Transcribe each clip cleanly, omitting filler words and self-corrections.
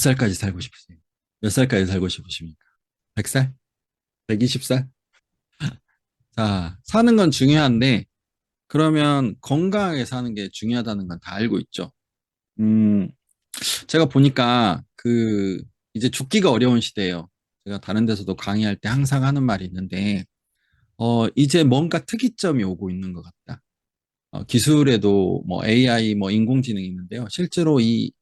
살까지 살고 싶으세요? 몇 살까지 살고 싶으십니까? 100살? 120살? 자, 사는 건 중요한데, 그러면 건강하게 사는 게 중요하다는 건 다 알고 있죠. 음, 제가 보니까 이제 죽기가 어려운 시대예요. 제가 다른 데서도 강의할 때 항상 하는 말이 있는데, 이제 뭔가 특이점이 오고 있는 것 같다. 기술에도 뭐 AI, 뭐 인공지능이 있는데요. 실제로 이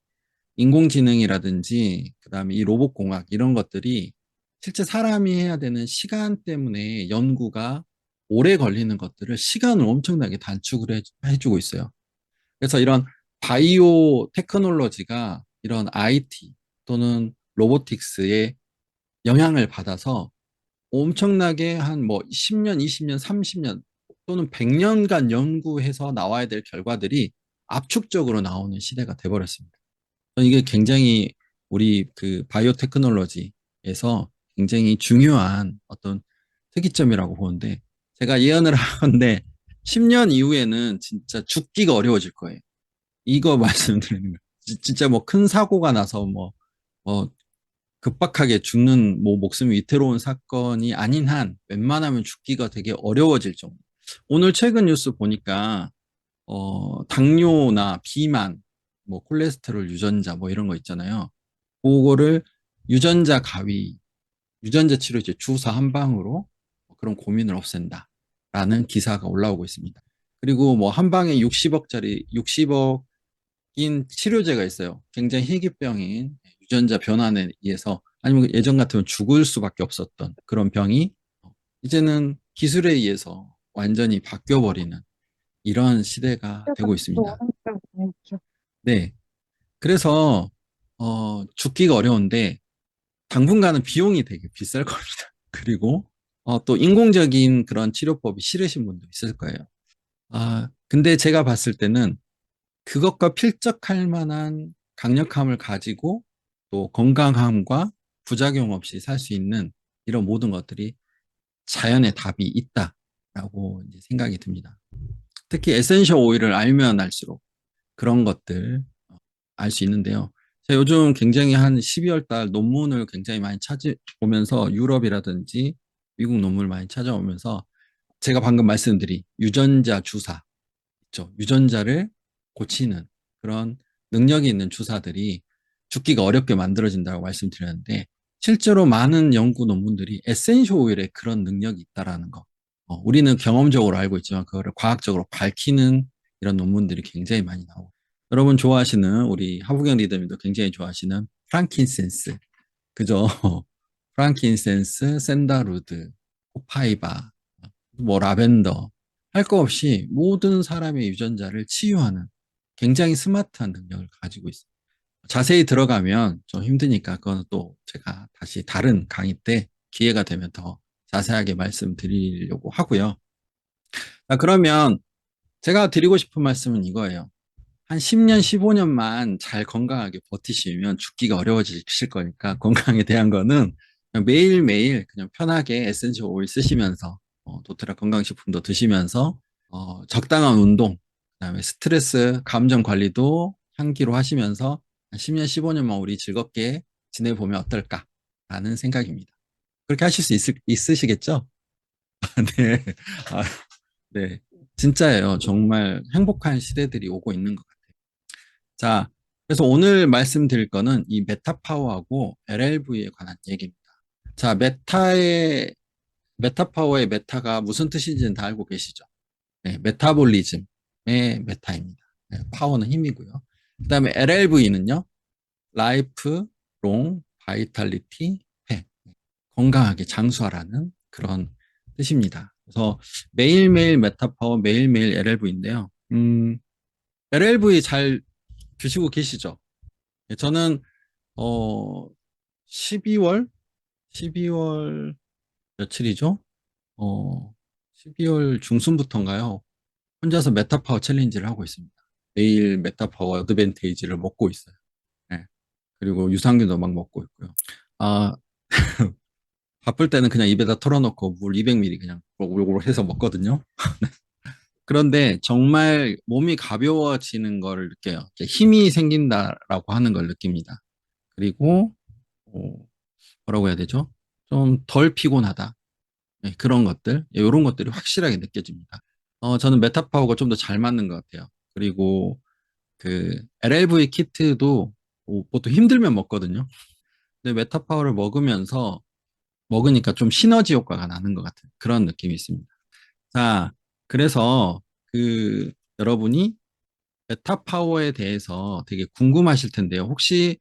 인공지능이라든지 그다음에 이 로봇공학 이런 것들이 실제 사람이 해야 되는 시간 때문에 연구가 오래 걸리는 것들을 시간을 엄청나게 단축을 해주고 있어요. 그래서 이런 바이오 테크놀로지가 이런 IT 또는 로보틱스의 영향을 받아서 엄청나게 한 뭐 10년, 20년, 30년 또는 100년간 연구해서 나와야 될 결과들이 압축적으로 나오는 시대가 돼버렸습니다. 이게 굉장히 우리 그 바이오 테크놀로지에서 굉장히 중요한 어떤 특이점이라고 보는데 제가 예언을 하건데 10년 이후에는 진짜 죽기가 어려워질 거예요. 이거 말씀드리는 거예요. 진짜 뭐 큰 사고가 나서 뭐 급박하게 죽는 뭐 목숨이 위태로운 사건이 아닌 한 웬만하면 죽기가 되게 어려워질 정도. 오늘 최근 뉴스 보니까 당뇨나 비만, 뭐 콜레스테롤 유전자 뭐 이런 거 있잖아요. 그거를 유전자 가위, 유전자 치료제 주사 한 방으로 그런 고민을 없앤다라는 기사가 올라오고 있습니다. 그리고 뭐 한 방에 60억짜리 60억인 치료제가 있어요. 굉장히 희귀병인 유전자 변환에 의해서 아니면 예전 같으면 죽을 수밖에 없었던 그런 병이 이제는 기술에 의해서 완전히 바뀌어버리는 이런 시대가 되고 있습니다. 네. 그래서, 죽기가 어려운데, 당분간은 비용이 되게 비쌀 겁니다. 그리고, 또 인공적인 그런 치료법이 싫으신 분도 있을 거예요. 근데 제가 봤을 때는 그것과 필적할 만한 강력함을 가지고 또 건강함과 부작용 없이 살 수 있는 이런 모든 것들이 자연의 답이 있다라고 이제 생각이 듭니다. 특히 에센셜 오일을 알면 알수록 그런 것들 알 수 있는데요. 제가 요즘 굉장히 한 12월 달 논문을 굉장히 많이 찾아보면서 유럽이라든지 미국 논문을 많이 찾아오면서 제가 방금 말씀드린 유전자 주사 있죠. 유전자를 고치는 그런 능력이 있는 주사들이 죽기가 어렵게 만들어진다고 말씀드렸는데 실제로 많은 연구 논문들이 에센셜 오일에 그런 능력이 있다라는 거. 우리는 경험적으로 알고 있지만 그거를 과학적으로 밝히는 이런 논문들이 굉장히 많이 나오고 여러분 좋아하시는 우리 하부경 리더님도 굉장히 좋아하시는 프랑킨센스 그죠? 프랑킨센스, 샌다루드, 호파이바, 뭐 라벤더 할 거 없이 모든 사람의 유전자를 치유하는 굉장히 스마트한 능력을 가지고 있어요. 자세히 들어가면 좀 힘드니까 그건 또 제가 다시 다른 강의 때 기회가 되면 더 자세하게 말씀드리려고 하고요. 그러면 제가 드리고 싶은 말씀은 이거예요. 한 10년, 15년만 잘 건강하게 버티시면 죽기가 어려워지실 거니까 건강에 대한 거는 그냥 매일매일 그냥 편하게 에센셜 오일 쓰시면서 도트라 건강식품도 드시면서 적당한 운동, 그다음에 스트레스, 감정 관리도 향기로 하시면서 한 10년, 15년만 우리 즐겁게 지내보면 어떨까라는 생각입니다. 그렇게 하실 수 있으시겠죠? 네. 아, 네. 진짜예요. 정말 행복한 시대들이 오고 있는 것 같아요. 자, 그래서 오늘 말씀드릴 거는 이 메타파워하고 LLV에 관한 얘기입니다. 자, 메타파워의 메타가 무슨 뜻인지는 다 알고 계시죠? 네, 메타볼리즘의 메타입니다. 네, 파워는 힘이고요. 그 다음에 LLV는요, 라이프, 롱, 바이탈리티, 해. 건강하게 장수하라는 그런 뜻입니다. 그래서 매일매일 메타파워, 매일매일 LLV인데요. LLV 잘 드시고 계시죠? 예, 저는 어 12월 12월 며칠이죠? 어 12월 중순부터인가요? 혼자서 메타파워 챌린지를 하고 있습니다. 매일 메타파워 어드밴테이지를 먹고 있어요. 예. 그리고 유산균도 막 먹고 있고요. 아 바쁠 때는 그냥 입에다 털어놓고 물 200ml 그냥 고글고글 해서 먹거든요. 그런데 정말 몸이 가벼워지는 걸 느껴요. 힘이 생긴다라고 하는 걸 느낍니다. 그리고 어, 뭐라고 해야 되죠? 좀 덜 피곤하다. 네, 그런 것들, 이런 것들이 확실하게 느껴집니다. 저는 메타파워가 좀 더 잘 맞는 것 같아요. 그리고 그 LLV 키트도 보통 힘들면 먹거든요. 근데 메타파워를 먹으니까 좀 시너지 효과가 나는 것 같은 그런 느낌이 있습니다. 자, 그래서 여러분이 메타파워에 대해서 되게 궁금하실 텐데요. 혹시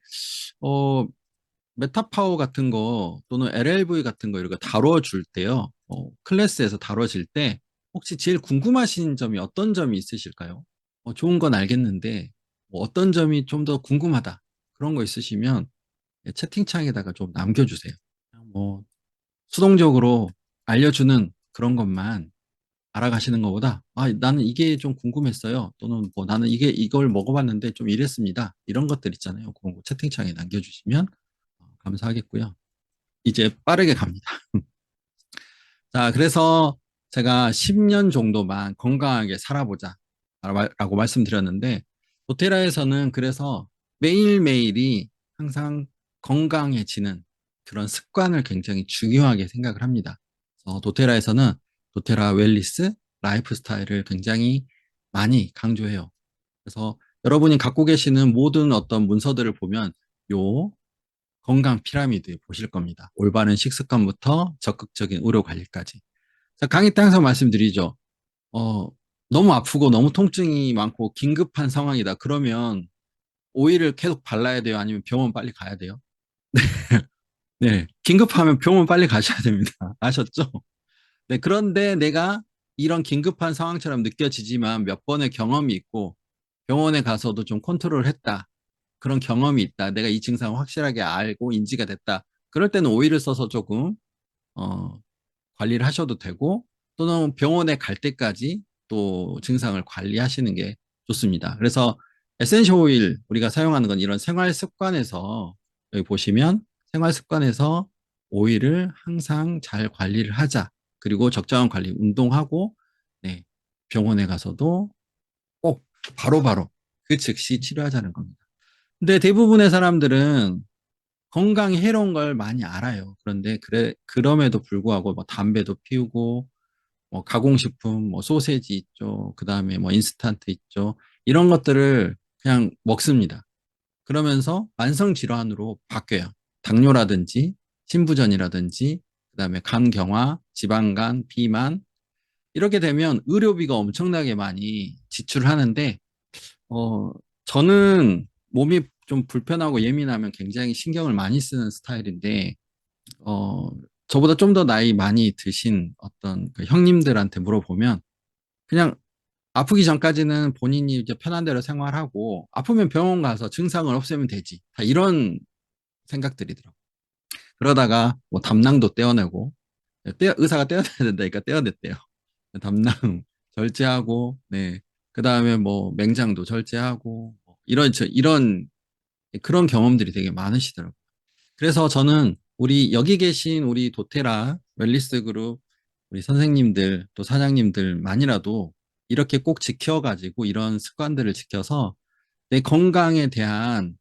어, 메타파워 같은 거 또는 LLV 같은 거 이렇게 다뤄줄 때요. 클래스에서 다뤄질 때 혹시 제일 궁금하신 점이 어떤 점이 있으실까요? 좋은 건 알겠는데 뭐 어떤 점이 좀 더 궁금하다. 그런 거 있으시면 채팅창에다가 좀 남겨주세요. 그냥 뭐 수동적으로 알려주는 그런 것만 알아가시는 것보다 나는 이게 좀 궁금했어요. 또는 뭐 나는 이걸 먹어봤는데 좀 이랬습니다. 이런 것들 있잖아요. 그런 거 채팅창에 남겨주시면 감사하겠고요. 이제 빠르게 갑니다. 자, 그래서 제가 10년 정도만 건강하게 살아보자 라고 말씀드렸는데 도테라에서는 그래서 매일매일이 항상 건강해지는 그런 습관을 굉장히 중요하게 생각을 합니다. 도테라에서는 도테라 웰리스 라이프 스타일을 굉장히 많이 강조해요. 그래서 여러분이 갖고 계시는 모든 어떤 문서들을 보면 요 건강 피라미드 보실 겁니다. 올바른 식습관부터 적극적인 의료 관리까지. 자, 강의 때 항상 말씀드리죠. 어, 너무 아프고 너무 통증이 많고 긴급한 상황이다. 그러면 오일을 계속 발라야 돼요? 아니면 병원 빨리 가야 돼요? 네, 긴급하면 병원 빨리 가셔야 됩니다. 아셨죠? 네, 그런데 내가 이런 긴급한 상황처럼 느껴지지만 몇 번의 경험이 있고 병원에 가서도 좀 컨트롤 했다. 그런 경험이 있다. 내가 이 증상을 확실하게 알고 인지가 됐다. 그럴 때는 오일을 써서 조금 어, 관리를 하셔도 되고 또는 병원에 갈 때까지 또 증상을 관리하시는 게 좋습니다. 그래서 에센셜 오일 우리가 사용하는 건 이런 생활 습관에서 여기 보시면 생활 습관에서 오일을 항상 잘 관리를 하자. 그리고 적정한 관리, 운동하고 네, 병원에 가서도 꼭 바로바로 그 즉시 치료하자는 겁니다. 근데 대부분의 사람들은 건강에 해로운 걸 많이 알아요. 그런데 그럼에도 불구하고 뭐 담배도 피우고 뭐 가공식품, 뭐 소세지 있죠. 그다음에 뭐 인스턴트 있죠. 이런 것들을 그냥 먹습니다. 그러면서 만성 질환으로 바뀌어요. 당뇨라든지 신부전이라든지 그다음에 간경화, 지방간, 비만 이렇게 되면 의료비가 엄청나게 많이 지출하는데 어, 저는 몸이 좀 불편하고 예민하면 굉장히 신경을 많이 쓰는 스타일인데, 어, 저보다 좀 더 나이 많이 드신 어떤 그 형님들한테 물어보면, 그냥 아프기 전까지는 본인이 이제 편한 대로 생활하고, 아프면 병원 가서 증상을 없애면 되지. 다 이런 생각들이더라고요. 그러다가 뭐 담낭도 떼어내고, 의사가 떼어내야 된다니까 떼어냈대요. 담낭 절제하고, 네. 그 다음에 뭐 맹장도 절제하고, 뭐 이런 그런 경험들이 되게 많으시더라고요. 그래서 저는 여기 계신 우리 도테라 웰리스 그룹 우리 선생님들 또 사장님들만이라도 이렇게 꼭 지켜가지고 이런 습관들을 지켜서 내 건강에 대한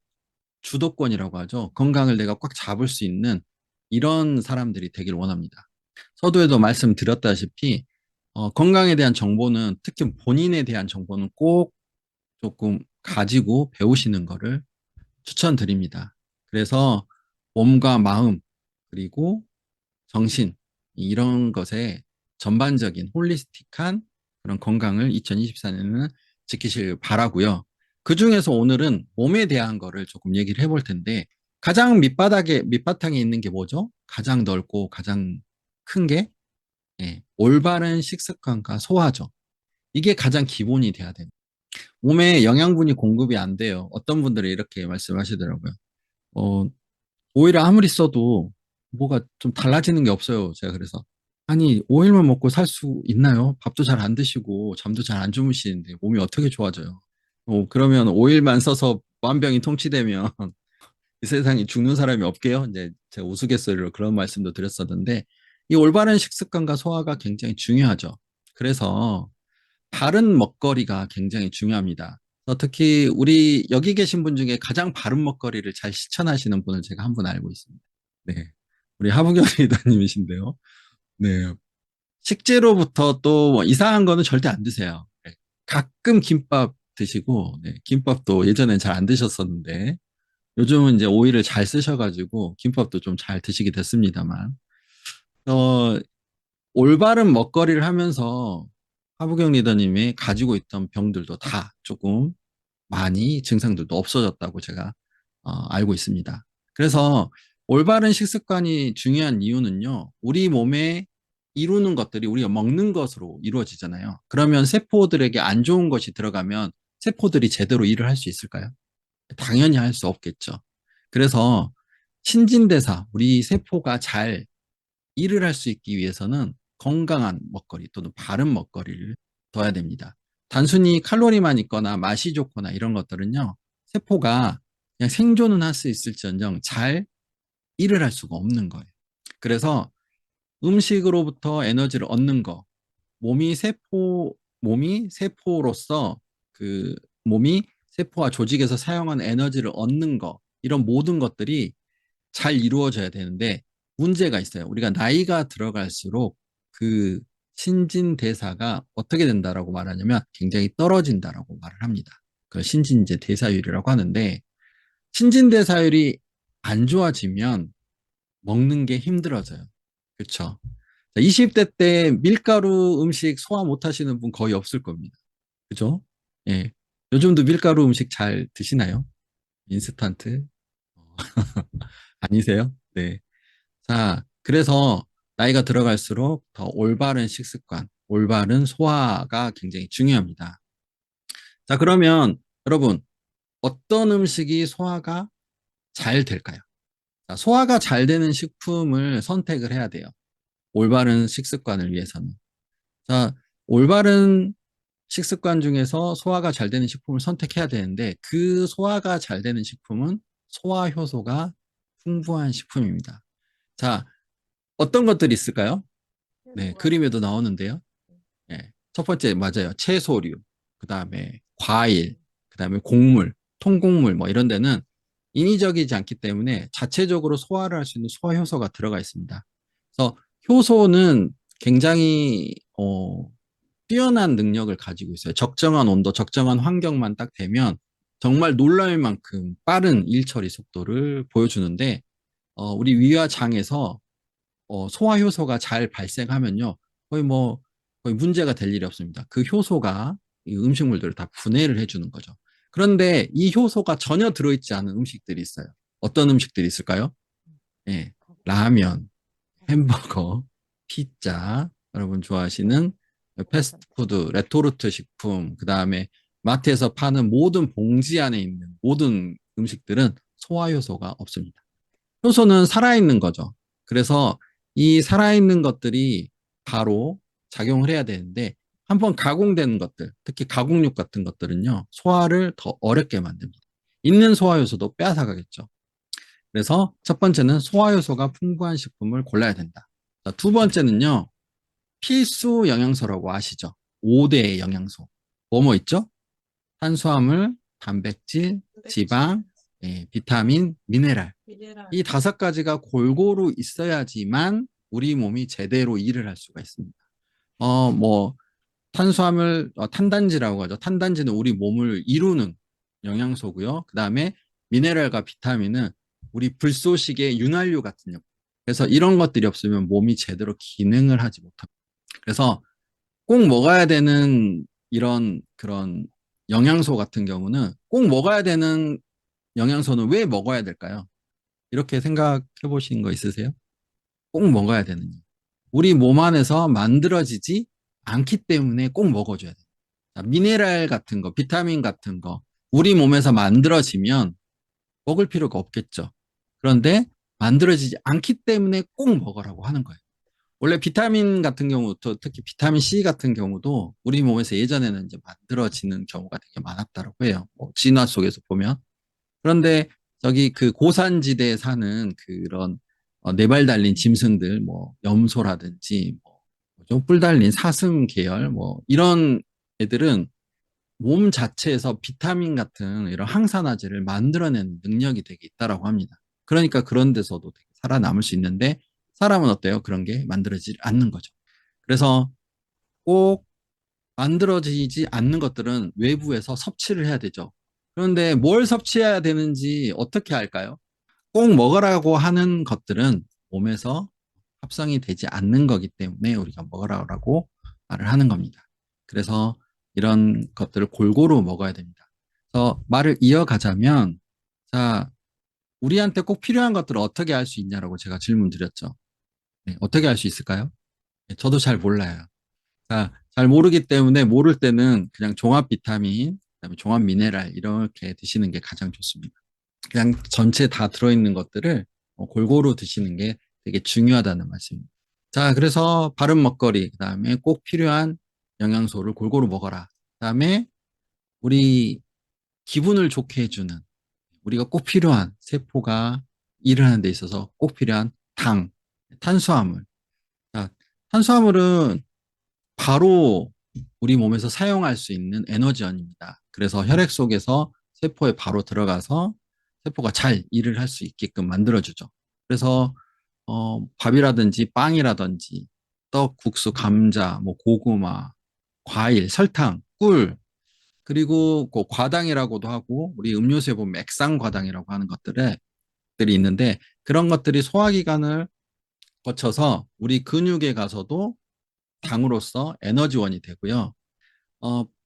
주도권이라고 하죠. 건강을 내가 꽉 잡을 수 있는 이런 사람들이 되길 원합니다. 서두에도 말씀드렸다시피 건강에 대한 정보는 특히 본인에 대한 정보는 꼭 조금 가지고 배우시는 거를 추천드립니다. 그래서 몸과 마음, 그리고 정신, 이런 것에 전반적인 홀리스틱한 그런 건강을 2024년에는 지키실 바라고요. 그 중에서 오늘은 몸에 대한 거를 조금 얘기를 해볼 텐데, 가장 밑바탕에 있는 게 뭐죠? 가장 넓고 가장 큰 게, 올바른 식습관과 소화죠. 이게 가장 기본이 돼야 됩니다. 몸에 영양분이 공급이 안 돼요. 어떤 분들이 이렇게 말씀하시더라고요. 어, 오일을 아무리 써도 뭐가 좀 달라지는 게 없어요. 제가 그래서. 아니, 오일만 먹고 살 수 있나요? 밥도 잘 안 드시고 잠도 잘 안 주무시는데 몸이 어떻게 좋아져요? 그러면 오일만 써서 만병이 통치되면 이 세상에 죽는 사람이 없게요? 이제 제가 우스갯소리로 그런 말씀도 드렸었는데 이 올바른 식습관과 소화가 굉장히 중요하죠. 그래서 바른 먹거리가 굉장히 중요합니다. 특히 우리 여기 계신 분 중에 가장 바른 먹거리를 잘 실천하시는 분을 제가 한 분 알고 있습니다. 네. 우리 하부경 리더님이신데요. 네. 식재료부터 또뭐 이상한 거는 절대 안 드세요. 네. 가끔 김밥 드시고, 네. 김밥도 예전엔 잘 안 드셨었는데, 요즘은 이제 오이를 잘 쓰셔가지고, 김밥도 좀 잘 드시게 됐습니다만, 어, 올바른 먹거리를 하면서 하부경 리더님이 가지고 있던 병들도 다 조금 많이 증상들도 없어졌다고 제가 알고 있습니다. 그래서 올바른 식습관이 중요한 이유는요, 우리 몸에 이루는 것들이 우리가 먹는 것으로 이루어지잖아요. 그러면 세포들에게 안 좋은 것이 들어가면 세포들이 제대로 일을 할 수 있을까요? 당연히 할 수 없겠죠. 그래서 신진대사, 우리 세포가 잘 일을 할 수 있기 위해서는 건강한 먹거리 또는 바른 먹거리를 둬야 됩니다. 단순히 칼로리만 있거나 맛이 좋거나 이런 것들은요, 세포가 그냥 생존은 할 수 있을지언정 잘 일을 할 수가 없는 거예요. 그래서 음식으로부터 에너지를 얻는 거, 몸이 세포로서 그 몸이 세포와 조직에서 사용한 에너지를 얻는 거, 이런 모든 것들이 잘 이루어져야 되는데 문제가 있어요. 우리가 나이가 들어갈수록 그 신진대사가 어떻게 된다라고 말하냐면 굉장히 떨어진다라고 말을 합니다. 그걸 신진제 대사율이라고 하는데 신진대사율이 안 좋아지면 먹는 게 힘들어져요. 그렇죠? 20대 때 밀가루 음식 소화 못 하시는 분 거의 없을 겁니다. 그죠? 예. 요즘도 밀가루 음식 잘 드시나요? 인스턴트? 아니세요? 네. 자, 그래서 나이가 들어갈수록 더 올바른 식습관, 올바른 소화가 굉장히 중요합니다. 자, 그러면 여러분, 어떤 음식이 소화가 잘 될까요? 자, 소화가 잘 되는 식품을 선택을 해야 돼요. 올바른 식습관을 위해서는. 자, 올바른 식습관 중에서 소화가 잘 되는 식품을 선택해야 되는데 그 소화가 잘 되는 식품은 소화 효소가 풍부한 식품입니다. 자, 어떤 것들이 있을까요? 네, 그림에도 나오는데요. 네, 첫 번째 맞아요. 채소류, 그 다음에 과일, 그 다음에 곡물, 통곡물 뭐 이런 데는 인위적이지 않기 때문에 자체적으로 소화를 할 수 있는 소화 효소가 들어가 있습니다. 그래서 효소는 굉장히 뛰어난 능력을 가지고 있어요. 적정한 온도, 적정한 환경만 딱 되면 정말 놀랄 만큼 빠른 일 처리 속도를 보여주는데 우리 위와 장에서 소화 효소가 잘 발생하면요. 거의 뭐, 거의 문제가 될 일이 없습니다. 그 효소가 이 음식물들을 다 분해를 해주는 거죠. 그런데 이 효소가 전혀 들어있지 않은 음식들이 있어요. 어떤 음식들이 있을까요? 예, 라면, 햄버거, 피자, 여러분 좋아하시는 패스트푸드, 레토르트 식품, 그 다음에 마트에서 파는 모든 봉지 안에 있는 모든 음식들은 소화 효소가 없습니다. 효소는 살아있는 거죠. 그래서 이 살아있는 것들이 바로 작용을 해야 되는데 한번 가공되는 것들, 특히 가공육 같은 것들은요, 소화를 더 어렵게 만듭니다. 있는 소화 요소도 빼앗아가겠죠. 그래서 첫 번째는 소화 요소가 풍부한 식품을 골라야 된다. 자, 두 번째는요, 필수 영양소라고 아시죠? 5대 영양소. 뭐뭐 있죠? 탄수화물, 단백질, 지방, 비타민, 미네랄. 이 다섯 가지가 골고루 있어야지만 우리 몸이 제대로 일을 할 수가 있습니다. 뭐, 탄수화물, 탄단지라고 하죠. 탄단지는 우리 몸을 이루는 영양소고요. 그 다음에 미네랄과 비타민은 우리 불쏘시개 윤활유 같은 역. 그래서 이런 것들이 없으면 몸이 제대로 기능을 하지 못합니다. 그래서 꼭 먹어야 되는 이런 그런 영양소 같은 경우는 꼭 먹어야 되는 영양소는 왜 먹어야 될까요? 이렇게 생각해 보신 거 있으세요? 꼭 먹어야 되는 이유. 우리 몸 안에서 만들어지지 않기 때문에 꼭 먹어줘야 돼요. 자, 미네랄 같은 거, 비타민 같은 거, 우리 몸에서 만들어지면 먹을 필요가 없겠죠. 그런데 만들어지지 않기 때문에 꼭 먹으라고 하는 거예요. 원래 비타민 같은 경우도 특히 비타민 C 같은 경우도 우리 몸에서 예전에는 이제 만들어지는 경우가 되게 많았다고 해요. 뭐 진화 속에서 보면. 그런데 저기 그 고산지대에 사는 그런 네발 달린 짐승들, 뭐 염소라든지 뭐 좀 뿔 달린 사슴 계열, 뭐 이런 애들은 몸 자체에서 비타민 같은 이런 항산화제를 만들어내는 능력이 되게 있다라고 합니다. 그러니까 그런 데서도 되게 살아남을 수 있는데 사람은 어때요? 그런 게 만들어지지 않는 거죠. 그래서 꼭 만들어지지 않는 것들은 외부에서 섭취를 해야 되죠. 그런데 뭘 섭취해야 되는지 어떻게 알까요? 꼭 먹으라고 하는 것들은 몸에서 합성이 되지 않는 거기 때문에 우리가 먹으라고 말을 하는 겁니다. 그래서 이런 것들을 골고루 먹어야 됩니다. 그래서 말을 이어가자면, 자, 우리한테 꼭 필요한 것들을 어떻게 알 수 있냐라고 제가 질문 드렸죠. 네, 어떻게 알 수 있을까요? 네, 저도 잘 몰라요. 자, 잘 모르기 때문에 모를 때는 그냥 종합 비타민, 그다음에 종합 미네랄 이렇게 드시는 게 가장 좋습니다. 그냥 전체 다 들어있는 것들을 골고루 드시는 게 되게 중요하다는 말씀입니다. 자, 그래서 바른 먹거리, 그다음에 꼭 필요한 영양소를 골고루 먹어라. 그다음에 우리 기분을 좋게 해주는 우리가 꼭 필요한 세포가 일을 하는 데 있어서 꼭 필요한 당, 탄수화물. 자, 탄수화물은 바로 우리 몸에서 사용할 수 있는 에너지원입니다. 그래서 혈액 속에서 세포에 바로 들어가서 세포가 잘 일을 할 수 있게끔 만들어주죠. 그래서 밥이라든지 빵이라든지 떡, 국수, 감자, 뭐 고구마, 과일, 설탕, 꿀, 그리고 그 과당이라고도 하고 우리 음료수에 보면 맥상과당이라고 하는 것들이 있는데 그런 것들이 소화기관을 거쳐서 우리 근육에 가서도 당으로서 에너지원이 되고요.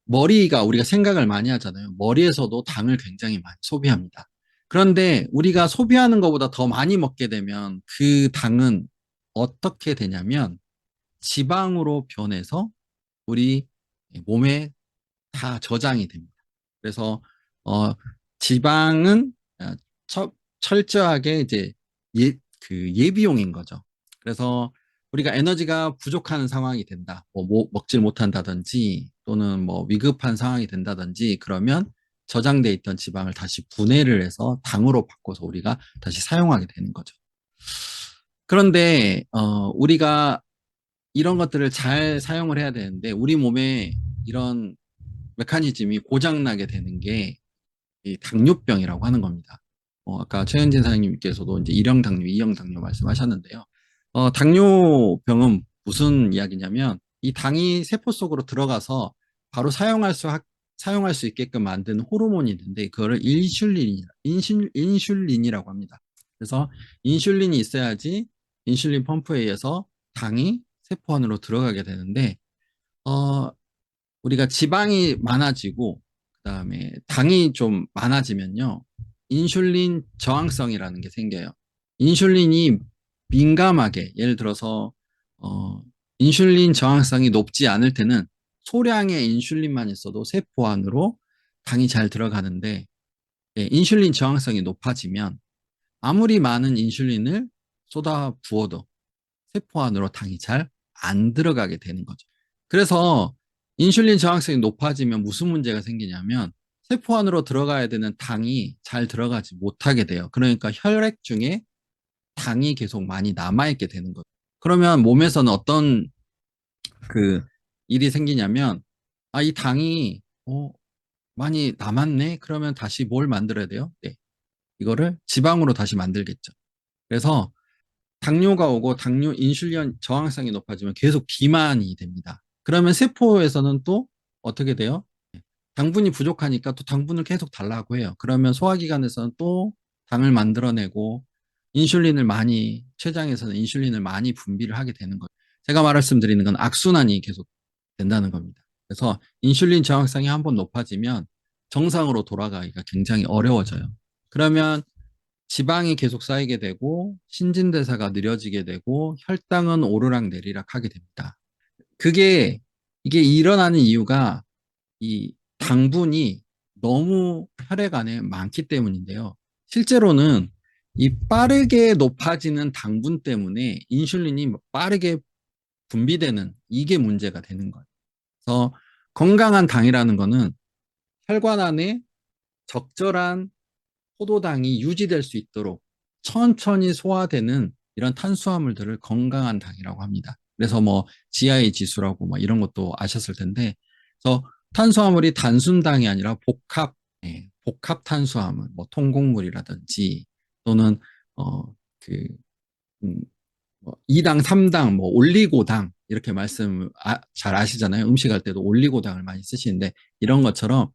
머리가 우리가 생각을 많이 하잖아요. 머리에서도 당을 굉장히 많이 소비합니다. 그런데 우리가 소비하는 것보다 더 많이 먹게 되면 그 당은 어떻게 되냐면 지방으로 변해서 우리 몸에 다 저장이 됩니다. 그래서 어, 지방은 어, 철저하게 이제 그 예비용인 거죠. 그래서 우리가 에너지가 부족한 상황이 된다. 뭐 먹질 못한다든지 또는 뭐 위급한 상황이 된다든지 그러면 저장돼 있던 지방을 다시 분해를 해서 당으로 바꿔서 우리가 다시 사용하게 되는 거죠. 그런데 우리가 이런 것들을 잘 사용을 해야 되는데 우리 몸에 이런 메커니즘이 고장나게 되는 게 이 당뇨병이라고 하는 겁니다. 아까 최현진 사장님께서도 이제 1형 당뇨, 2형 당뇨 말씀하셨는데요. 당뇨병은 무슨 이야기냐면 이 당이 세포 속으로 들어가서 바로 사용할 수 있게끔 만드는 호르몬이 있는데 그거를 인슐린이라고 합니다. 그래서 인슐린이 있어야지 인슐린 펌프에 의해서 당이 세포 안으로 들어가게 되는데 어, 우리가 지방이 많아지고 그다음에 당이 좀 많아지면요. 인슐린 저항성이라는 게 생겨요. 인슐린이 민감하게 예를 들어서 어, 인슐린 저항성이 높지 않을 때는 소량의 인슐린만 있어도 세포 안으로 당이 잘 들어가는데 예, 인슐린 저항성이 높아지면 아무리 많은 인슐린을 쏟아 부어도 세포 안으로 당이 잘 안 들어가게 되는 거죠. 그래서 인슐린 저항성이 높아지면 무슨 문제가 생기냐면 세포 안으로 들어가야 되는 당이 잘 들어가지 못하게 돼요. 그러니까 혈액 중에 당이 계속 많이 남아있게 되는 거죠. 그러면 몸에서는 어떤 그 일이 생기냐면 이 당이 많이 남았네? 그러면 다시 뭘 만들어야 돼요? 네. 이거를 지방으로 다시 만들겠죠. 그래서 당뇨가 오고 인슐린 저항성이 높아지면 계속 비만이 됩니다. 그러면 세포에서는 또 어떻게 돼요? 당분이 부족하니까 또 당분을 계속 달라고 해요. 그러면 소화기관에서는 또 당을 만들어내고 췌장에서는 인슐린을 많이 분비를 하게 되는 거예요. 제가 말씀드리는 건 악순환이 계속 된다는 겁니다. 그래서 인슐린 저항성이 한번 높아지면 정상으로 돌아가기가 굉장히 어려워져요. 그러면 지방이 계속 쌓이게 되고 신진대사가 느려지게 되고 혈당은 오르락 내리락 하게 됩니다. 이게 일어나는 이유가 이 당분이 너무 혈액 안에 많기 때문인데요. 실제로는 이 빠르게 높아지는 당분 때문에 인슐린이 빠르게 분비되는 이게 문제가 되는 거예요. 그래서 건강한 당이라는 거는 혈관 안에 적절한 포도당이 유지될 수 있도록 천천히 소화되는 이런 탄수화물들을 건강한 당이라고 합니다. 그래서 뭐 GI 지수라고 뭐 이런 것도 아셨을 텐데, 그래서 탄수화물이 단순당이 아니라 복합, 복합 탄수화물, 뭐 통곡물이라든지 또는 어, 그 음, 뭐 2당, 3당, 뭐 올리고당 이렇게 말씀 잘 아시잖아요. 음식할 때도 올리고당을 많이 쓰시는데 이런 것처럼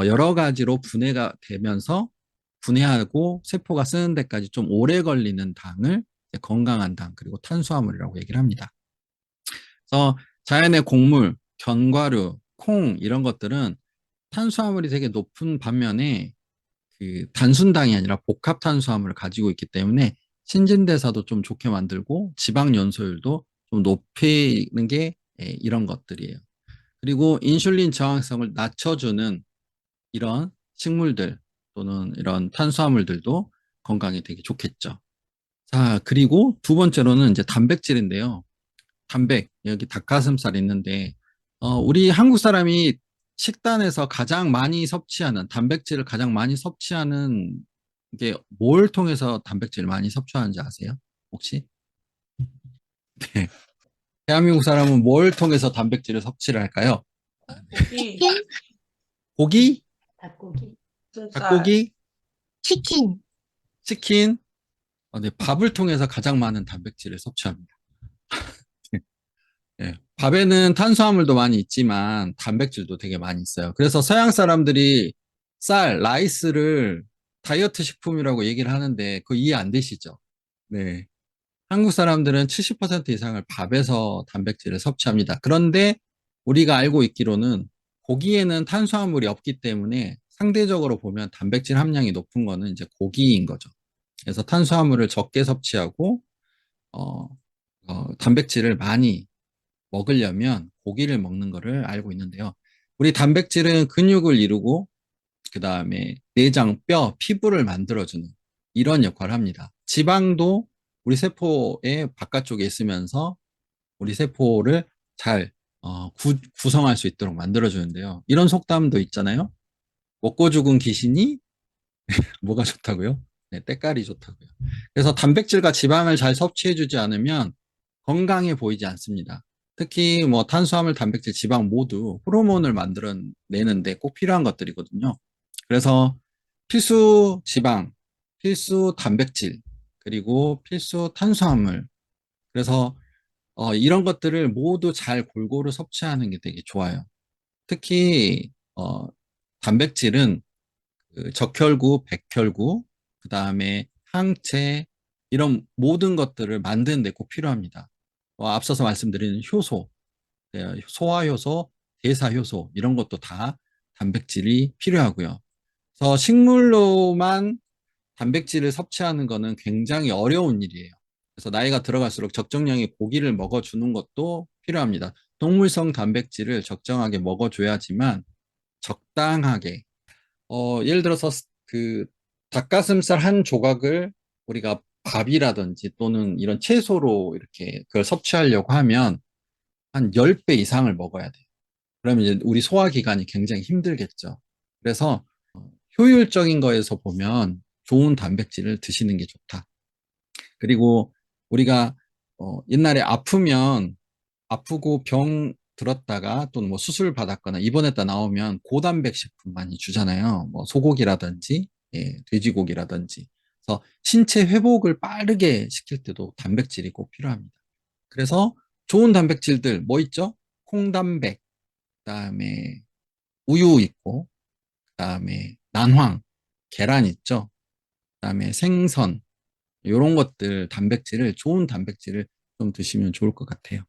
여러 가지로 분해가 되면서 분해하고 세포가 쓰는 데까지 좀 오래 걸리는 당을 건강한 당 그리고 탄수화물이라고 얘기를 합니다. 그래서 자연의 곡물, 견과류, 콩 이런 것들은 탄수화물이 되게 높은 반면에 그 단순당이 아니라 복합 탄수화물을 가지고 있기 때문에 신진대사도 좀 좋게 만들고 지방 연소율도 좀 높이는 게 이런 것들이에요. 그리고 인슐린 저항성을 낮춰주는 이런 식물들 또는 이런 탄수화물들도 건강에 되게 좋겠죠. 자, 그리고 두 번째로는 이제 단백질인데요. 단백, 여기 닭가슴살 있는데, 우리 한국 사람이 식단에서 가장 많이 섭취하는, 단백질을 가장 많이 섭취하는 게 뭘 통해서 단백질을 많이 섭취하는지 아세요? 혹시? 네. 대한민국 사람은 뭘 통해서 단백질을 섭취를 할까요? 고기, 치킨, 고기? 닭고기, 쌀, 닭고기? 치킨, 치킨? 네, 밥을 통해서 가장 많은 단백질을 섭취합니다. 예, 밥에는 탄수화물도 많이 있지만 단백질도 되게 많이 있어요. 그래서 서양 사람들이 쌀, 라이스를 다이어트 식품이라고 얘기를 하는데 그거 이해 안 되시죠? 네. 한국 사람들은 70% 이상을 밥에서 단백질을 섭취합니다. 그런데 우리가 알고 있기로는 고기에는 탄수화물이 없기 때문에 상대적으로 보면 단백질 함량이 높은 거는 이제 고기인 거죠. 그래서 탄수화물을 적게 섭취하고 어, 단백질을 많이 먹으려면 고기를 먹는 거를 알고 있는데요. 우리 단백질은 근육을 이루고 그 다음에 내장, 뼈, 피부를 만들어주는 이런 역할을 합니다. 지방도 우리 세포의 바깥쪽에 있으면서 우리 세포를 잘 구성할 수 있도록 만들어주는데요. 이런 속담도 있잖아요. 먹고 죽은 귀신이 뭐가 좋다고요? 네, 때깔이 좋다고요. 그래서 단백질과 지방을 잘 섭취해주지 않으면 건강해 보이지 않습니다. 특히 뭐 탄수화물, 단백질, 지방 모두 호르몬을 만들어내는데 꼭 필요한 것들이거든요. 그래서 필수 지방, 필수 단백질, 그리고 필수 탄수화물. 그래서 이런 것들을 모두 잘 골고루 섭취하는 게 되게 좋아요. 특히 단백질은 그 적혈구, 백혈구, 그 다음에 항체 이런 모든 것들을 만드는 데 꼭 필요합니다. 앞서서 말씀드린 효소, 소화효소, 대사효소 이런 것도 다 단백질이 필요하고요. 그래서 식물로만 단백질을 섭취하는 것은 굉장히 어려운 일이에요. 그래서 나이가 들어갈수록 적정량의 고기를 먹어주는 것도 필요합니다. 동물성 단백질을 적정하게 먹어줘야지만 적당하게 예를 들어서 그 닭가슴살 한 조각을 우리가 밥이라든지 또는 이런 채소로 이렇게 그걸 섭취하려고 하면 한 10배 이상을 먹어야 돼요. 그러면 이제 우리 소화기관이 굉장히 힘들겠죠. 그래서 효율적인 거에서 보면 좋은 단백질을 드시는 게 좋다. 그리고 우리가 옛날에 아프면 아프고 병 들었다가 또는 뭐 수술 받았거나 입원했다 나오면 고단백 식품 많이 주잖아요. 뭐 소고기라든지 돼지고기라든지. 그래서 신체 회복을 빠르게 시킬 때도 단백질이 꼭 필요합니다. 그래서 좋은 단백질들 뭐 있죠? 콩단백, 그다음에 우유 있고, 그다음에 난황, 계란 있죠. 그다음에 생선 이런 것들 단백질을 좋은 단백질을 좀 드시면 좋을 것 같아요.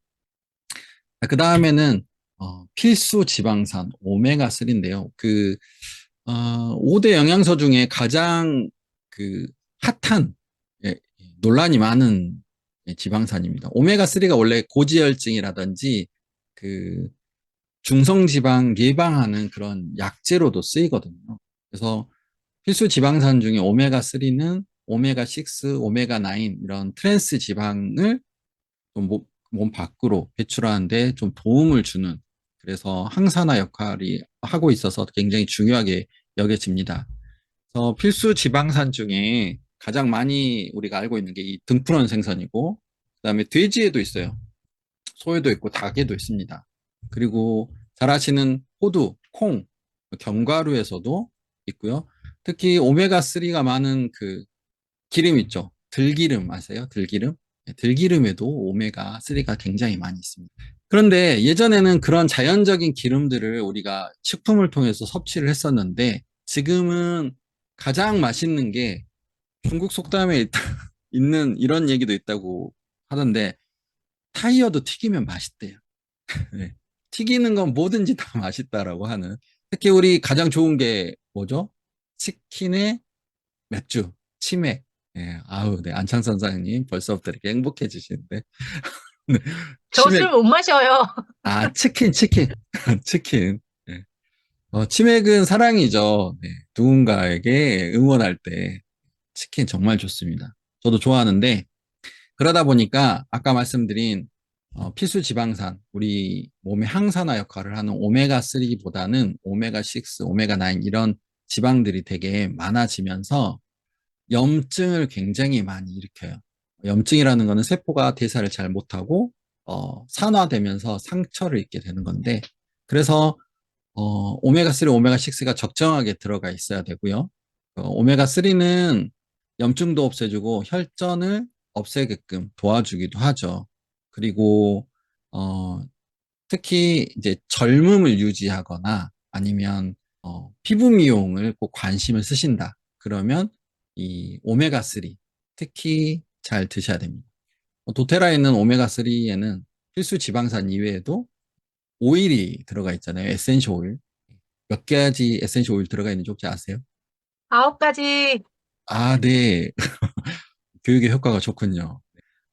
그 다음에는 필수 지방산 오메가3인데요. 5대 영양소 중에 가장 그 핫한 논란이 많은 지방산입니다. 오메가3가 원래 고지혈증이라든지 그 중성지방 예방하는 그런 약재로도 쓰이거든요. 그래서 필수 지방산 중에 오메가3는 오메가6, 오메가9 이런 트랜스 지방을 좀 몸 밖으로 배출하는데 좀 도움을 주는 그래서 항산화 역할이 하고 있어서 굉장히 중요하게 여겨집니다. 그래서 필수 지방산 중에 가장 많이 우리가 알고 있는 게 이 등푸른 생선이고 그다음에 돼지에도 있어요. 소에도 있고 닭에도 있습니다. 그리고 잘 아시는 호두, 콩, 견과류에서도 있고요. 특히 오메가3가 많은 그 기름 있죠. 들기름 아세요? 들기름? 네, 들기름에도 오메가3가 굉장히 많이 있습니다. 그런데 예전에는 그런 자연적인 기름들을 우리가 식품을 통해서 섭취를 했었는데 지금은 가장 맛있는 게 중국 속담에 있는 이런 얘기도 있다고 하던데 타이어도 튀기면 맛있대요. 네. 튀기는 건 뭐든지 다 맛있다라고 하는. 특히 우리 가장 좋은 게 뭐죠? 치킨에 맥주, 치맥. 예, 아우, 네, 안창 선장님 벌써부터 이렇게 행복해지시는데. 네, 저 술 치맥, 못 마셔요. 아, 치킨. 치킨. 예. 치맥은 사랑이죠. 네, 누군가에게 응원할 때 치킨 정말 좋습니다. 저도 좋아하는데, 그러다 보니까 아까 말씀드린 필수 지방산, 우리 몸의 항산화 역할을 하는 오메가3보다는 오메가6, 오메가9 이런 지방들이 되게 많아지면서 염증을 굉장히 많이 일으켜요. 염증이라는 거는 세포가 대사를 잘 못하고 산화되면서 상처를 입게 되는 건데 그래서 오메가3, 오메가6가 적정하게 들어가 있어야 되고요. 오메가3는 염증도 없애주고 혈전을 없애게끔 도와주기도 하죠. 그리고 어, 특히 이제 젊음을 유지하거나 아니면 피부 미용을 꼭 관심을 쓰신다. 그러면 이 오메가3 특히 잘 드셔야 됩니다. 도테라에 있는 오메가3에는 필수 지방산 이외에도 오일이 들어가 있잖아요. 에센셜 오일. 몇 가지 에센셜 오일 들어가 있는지 혹시 아세요? 9가지. 아, 네. 교육의 효과가 좋군요.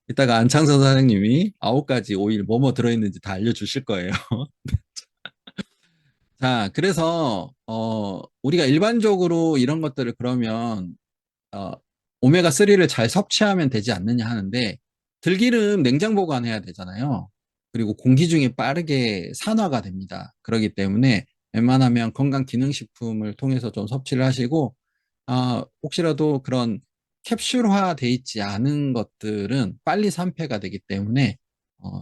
이따가 안창선 사장님이 9가지 오일 뭐뭐 들어있는지 다 알려주실 거예요. 자, 그래서, 우리가 일반적으로 이런 것들을 그러면, 어, 오메가3를 잘 섭취하면 되지 않느냐 하는데, 들기름 냉장 보관해야 되잖아요. 그리고 공기 중에 빠르게 산화가 됩니다. 그렇기 때문에 웬만하면 건강기능식품을 통해서 좀 섭취를 하시고, 혹시라도 그런 캡슐화 돼 있지 않은 것들은 빨리 산패가 되기 때문에,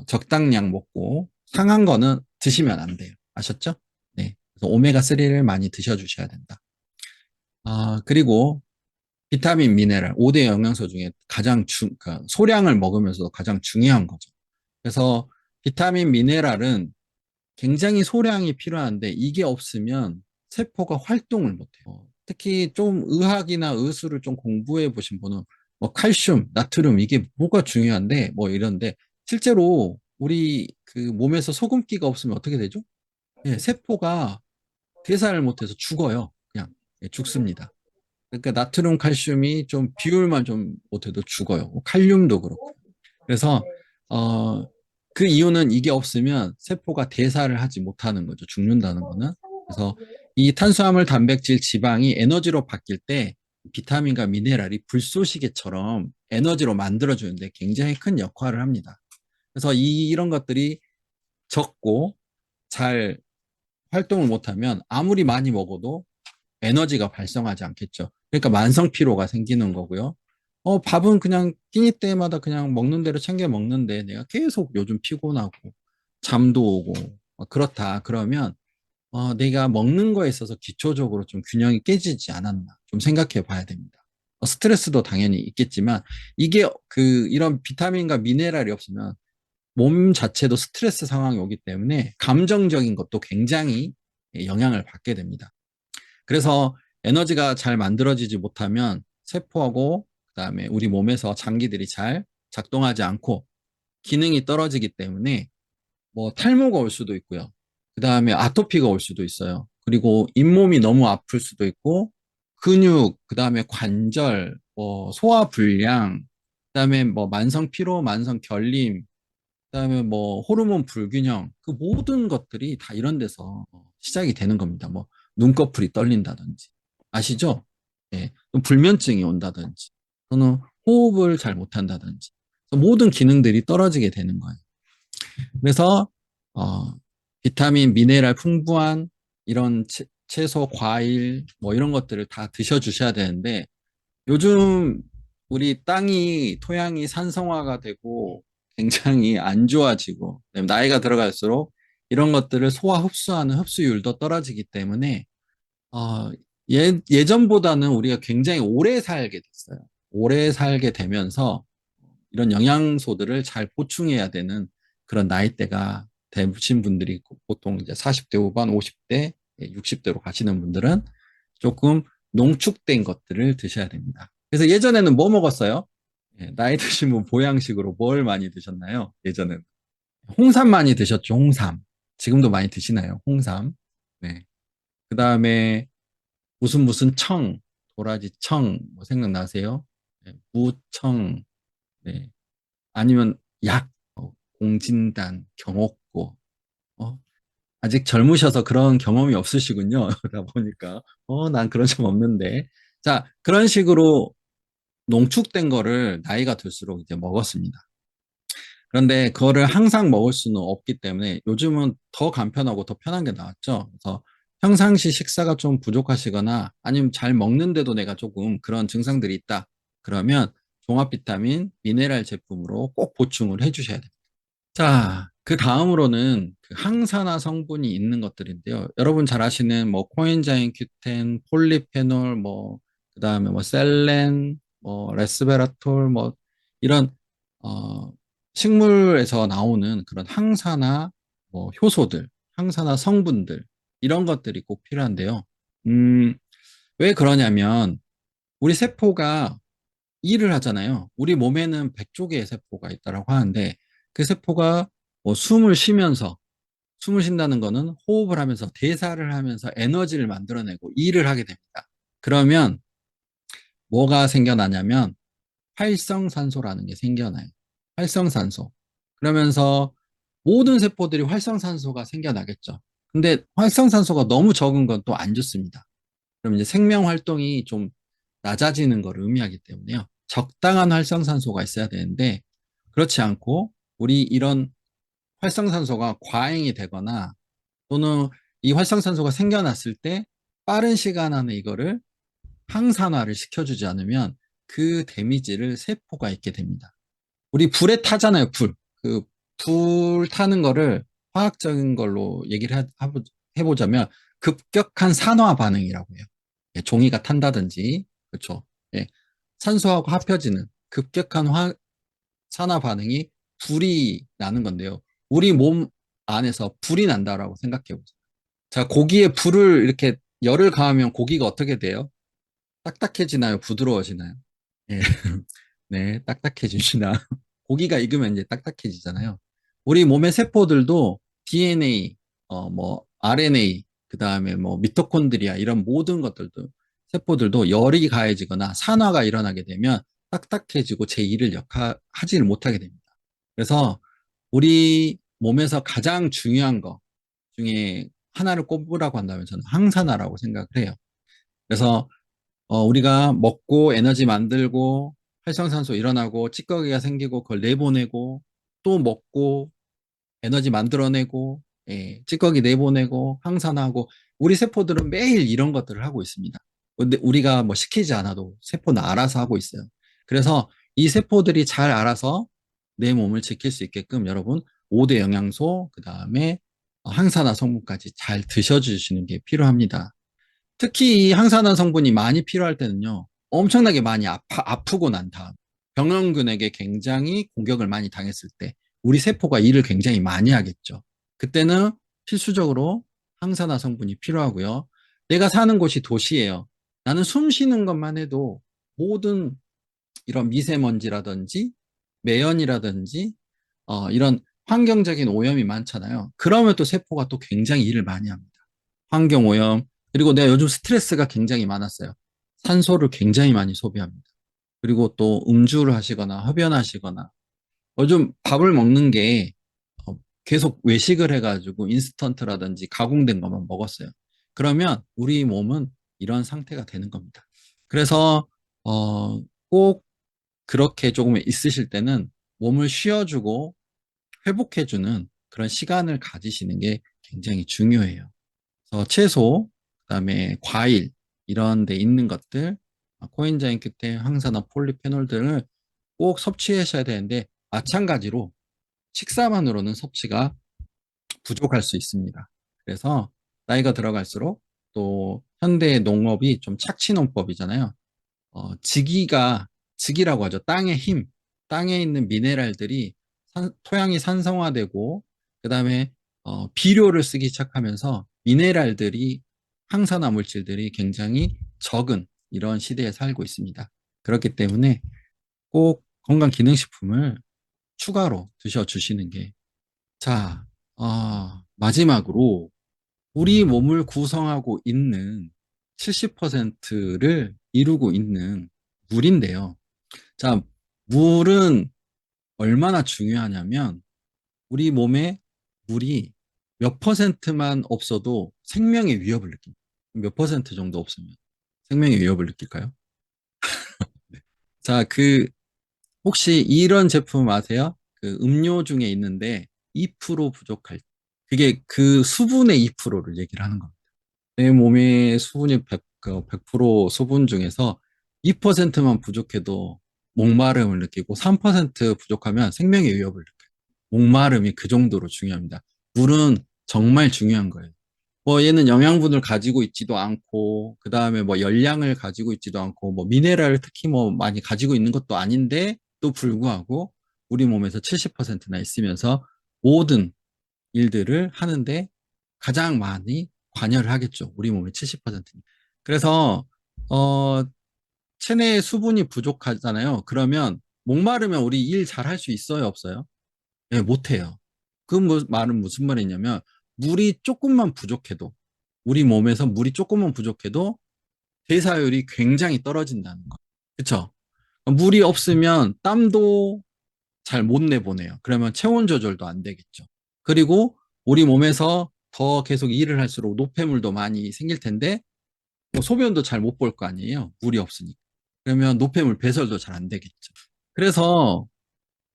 적당량 먹고 상한 거는 드시면 안 돼요. 아셨죠? 네. 그래서 오메가3를 많이 드셔주셔야 된다. 그리고 비타민, 미네랄, 5대 영양소 중에 가장 그러니까 소량을 먹으면서도 가장 중요한 거죠. 그래서 비타민, 미네랄은 굉장히 소량이 필요한데 이게 없으면 세포가 활동을 못해요. 특히 좀 의학이나 의술을 좀 공부해 보신 분은 뭐 칼슘, 나트륨 이게 뭐가 중요한데 뭐 이런데 실제로 우리 그 몸에서 소금기가 없으면 어떻게 되죠? 예, 세포가 대사를 못해서 죽어요. 그냥 예, 죽습니다. 그러니까 나트륨, 칼슘이 좀 비율만 좀 못해도 죽어요. 뭐 칼륨도 그렇고. 그래서 어, 그 이유는 이게 없으면 세포가 대사를 하지 못하는 거죠. 죽는다는 거는. 그래서 이 탄수화물, 단백질, 지방이 에너지로 바뀔 때 비타민과 미네랄이 불쏘시개처럼 에너지로 만들어주는데 굉장히 큰 역할을 합니다. 그래서 이런 것들이 적고 잘 활동을 못하면 아무리 많이 먹어도 에너지가 발생하지 않겠죠. 그러니까 만성 피로가 생기는 거고요. 밥은 그냥 끼니 때마다 그냥 먹는 대로 챙겨 먹는데 내가 계속 요즘 피곤하고 잠도 오고 그렇다. 그러면 내가 먹는 거에 있어서 기초적으로 좀 균형이 깨지지 않았나 좀 생각해 봐야 됩니다. 스트레스도 당연히 있겠지만 이게 이런 비타민과 미네랄이 없으면 몸 자체도 스트레스 상황이 오기 때문에 감정적인 것도 굉장히 영향을 받게 됩니다. 그래서 에너지가 잘 만들어지지 못하면 세포하고 그다음에 우리 몸에서 장기들이 잘 작동하지 않고 기능이 떨어지기 때문에 뭐 탈모가 올 수도 있고요. 그다음에 아토피가 올 수도 있어요. 그리고 잇몸이 너무 아플 수도 있고 근육, 그다음에 관절, 뭐 소화불량, 그다음에 뭐 만성 피로, 만성 결림, 그다음에 뭐 호르몬 불균형 그 모든 것들이 다 이런 데서 시작이 되는 겁니다. 뭐 눈꺼풀이 떨린다든지 아시죠? 예, 또 불면증이 온다든지 또는 호흡을 잘 못한다든지 모든 기능들이 떨어지게 되는 거예요. 그래서 비타민, 미네랄 풍부한 이런 채소, 과일 뭐 이런 것들을 다 드셔주셔야 되는데 요즘 우리 땅이 토양이 산성화가 되고 굉장히 안 좋아지고 나이가 들어갈수록 이런 것들을 소화 흡수하는 흡수율도 떨어지기 때문에 어, 예전보다는 우리가 굉장히 오래 살게 됐어요. 오래 살게 되면서 이런 영양소들을 잘 보충해야 되는 그런 나이대가 되신 분들이 보통 이제 40대 후반, 50대, 60대로 가시는 분들은 조금 농축된 것들을 드셔야 됩니다. 그래서 예전에는 뭐 먹었어요? 나이 드신 분 보양식으로 뭘 많이 드셨나요? 예전에는 홍삼 많이 드셨죠, 홍삼. 지금도 많이 드시나요? 홍삼. 네. 그 다음에 무슨 청, 도라지 청, 뭐 생각나세요? 네, 무청, 네. 아니면 약, 공진단, 경옥고, 어, 아직 젊으셔서 그런 경험이 없으시군요. 그러다 보니까, 난 그런 점 없는데. 자, 그런 식으로 농축된 거를 나이가 들수록 이제 먹었습니다. 그런데 그거를 항상 먹을 수는 없기 때문에 요즘은 더 간편하고 더 편한 게 나왔죠. 그래서 평상시 식사가 좀 부족하시거나 아니면 잘 먹는데도 내가 조금 그런 증상들이 있다. 그러면 종합 비타민, 미네랄 제품으로 꼭 보충을 해주셔야 돼요. 자, 그 다음으로는 그 항산화 성분이 있는 것들인데요. 여러분 잘 아시는 뭐 코엔자임 Q10, 폴리페놀, 뭐 그다음에 뭐 셀렌, 뭐 레스베라톨, 뭐 이런 어 식물에서 나오는 그런 항산화 뭐 효소들, 항산화 성분들 이런 것들이 꼭 필요한데요. 음, 왜 그러냐면 우리 세포가 일을 하잖아요. 우리 몸에는 100조 개의 세포가 있다고 하는데 그 세포가 뭐 숨을 쉰다는 거는 호흡을 하면서 대사를 하면서 에너지를 만들어내고 일을 하게 됩니다. 그러면 뭐가 생겨나냐면 활성산소라는 게 생겨나요. 활성산소. 그러면서 모든 세포들이 활성산소가 생겨나겠죠. 근데 활성산소가 너무 적은 건 또 안 좋습니다. 그럼 이제 생명 활동이 좀 낮아지는 걸 의미하기 때문에요. 적당한 활성산소가 있어야 되는데 그렇지 않고 우리 이런 활성산소가 과잉이 되거나 또는 이 활성산소가 생겨났을 때 빠른 시간 안에 이거를 항산화를 시켜주지 않으면 그 데미지를 세포가 입게 됩니다. 우리 불에 타잖아요, 불. 그 불 타는 거를 화학적인 걸로 얘기를 해보자면 급격한 산화 반응이라고 해요. 예, 종이가 탄다든지, 그렇죠. 예, 산소하고 합혀지는 급격한 산화 반응이 불이 나는 건데요. 우리 몸 안에서 불이 난다라고 생각해 보세요. 자, 고기에 불을 이렇게 열을 가하면 고기가 어떻게 돼요? 딱딱해지나요? 부드러워지나요? 예. 네, 딱딱해지시나. 고기가 익으면 이제 딱딱해지잖아요. 우리 몸의 세포들도 DNA, 뭐, RNA, 그 다음에 뭐, 미토콘드리아, 이런 모든 것들도, 세포들도 열이 가해지거나 산화가 일어나게 되면 딱딱해지고 제 일을 하지를 못하게 됩니다. 그래서 우리 몸에서 가장 중요한 거 중에 하나를 꼽으라고 한다면 저는 항산화라고 생각을 해요. 그래서 우리가 먹고 에너지 만들고 활성산소 일어나고 찌꺼기가 생기고 그걸 내보내고 또 먹고 에너지 만들어내고 찌꺼기 내보내고 항산화하고 우리 세포들은 매일 이런 것들을 하고 있습니다. 근데 우리가 뭐 시키지 않아도 세포는 알아서 하고 있어요. 그래서 이 세포들이 잘 알아서 내 몸을 지킬 수 있게끔 여러분 5대 영양소 그다음에 항산화 성분까지 잘 드셔주시는 게 필요합니다. 특히 이 항산화 성분이 많이 필요할 때는요, 엄청나게 많이 아프고 난 다음, 병원균에게 굉장히 공격을 많이 당했을 때, 우리 세포가 일을 굉장히 많이 하겠죠. 그때는 필수적으로 항산화 성분이 필요하고요. 내가 사는 곳이 도시예요. 나는 숨 쉬는 것만 해도 모든 이런 미세먼지라든지 매연이라든지 이런 환경적인 오염이 많잖아요. 그러면 또 세포가 또 굉장히 일을 많이 합니다. 환경오염, 그리고 내가 요즘 스트레스가 굉장히 많았어요. 산소를 굉장히 많이 소비합니다. 그리고 또 음주를 하시거나 흡연하시거나 요즘 밥을 먹는 게 계속 외식을 해가지고 인스턴트라든지 가공된 것만 먹었어요. 그러면 우리 몸은 이런 상태가 되는 겁니다. 그래서 꼭 그렇게 조금 있으실 때는 몸을 쉬어주고 회복해주는 그런 시간을 가지시는 게 굉장히 중요해요. 그래서 채소, 그다음에 과일 이런 데 있는 것들, 코엔자임 큐텐, 항산화, 폴리페놀 등을 꼭 섭취하셔야 되는데 마찬가지로 식사만으로는 섭취가 부족할 수 있습니다. 그래서 나이가 들어갈수록 또 현대 농업이 좀 착취농법이잖아요. 직이라고 하죠. 땅의 힘, 땅에 있는 미네랄들이 토양이 산성화되고, 그 다음에 비료를 쓰기 시작하면서 미네랄들이, 항산화 물질들이 굉장히 적은 이런 시대에 살고 있습니다. 그렇기 때문에 꼭 건강기능식품을 추가로 드셔주시는 게, 자, 마지막으로 우리 몸을 구성하고 있는 70%를 이루고 있는 물인데요. 자, 물은 얼마나 중요하냐면 우리 몸에 물이 몇 퍼센트만 없어도 생명의 위협을 느낍니다. 몇 퍼센트 정도 없으면 생명의 위협을 느낄까요? 자, 혹시 이런 제품 아세요? 그 음료 중에 있는데 2% 부족할 때. 그게 그 수분의 2%를 얘기를 하는 겁니다. 내 몸의 수분이 100% 수분 중에서 2%만 부족해도 목마름을 느끼고 3% 부족하면 생명의 위협을 느껴요. 목마름이 그 정도로 중요합니다. 물은 정말 중요한 거예요. 뭐 얘는 영양분을 가지고 있지도 않고, 그 다음에 뭐 열량을 가지고 있지도 않고, 뭐 미네랄을 특히 뭐 많이 가지고 있는 것도 아닌데 또 불구하고 우리 몸에서 70%나 있으면서 모든 일들을 하는데 가장 많이 관여를 하겠죠. 우리 몸의 70%는. 그래서 어 체내에 수분이 부족하잖아요. 그러면 목마르면 우리 일 잘 할 수 있어요, 없어요? 네, 못해요. 말은 무슨 말이냐면 물이 조금만 부족해도, 우리 몸에서 물이 조금만 부족해도 대사율이 굉장히 떨어진다는 거. 그렇죠? 물이 없으면 땀도 잘 못 내보내요. 그러면 체온 조절도 안 되겠죠. 그리고 우리 몸에서 더 계속 일을 할수록 노폐물도 많이 생길 텐데 뭐 소변도 잘 못 볼 거 아니에요. 물이 없으니까. 그러면 노폐물 배설도 잘 안 되겠죠. 그래서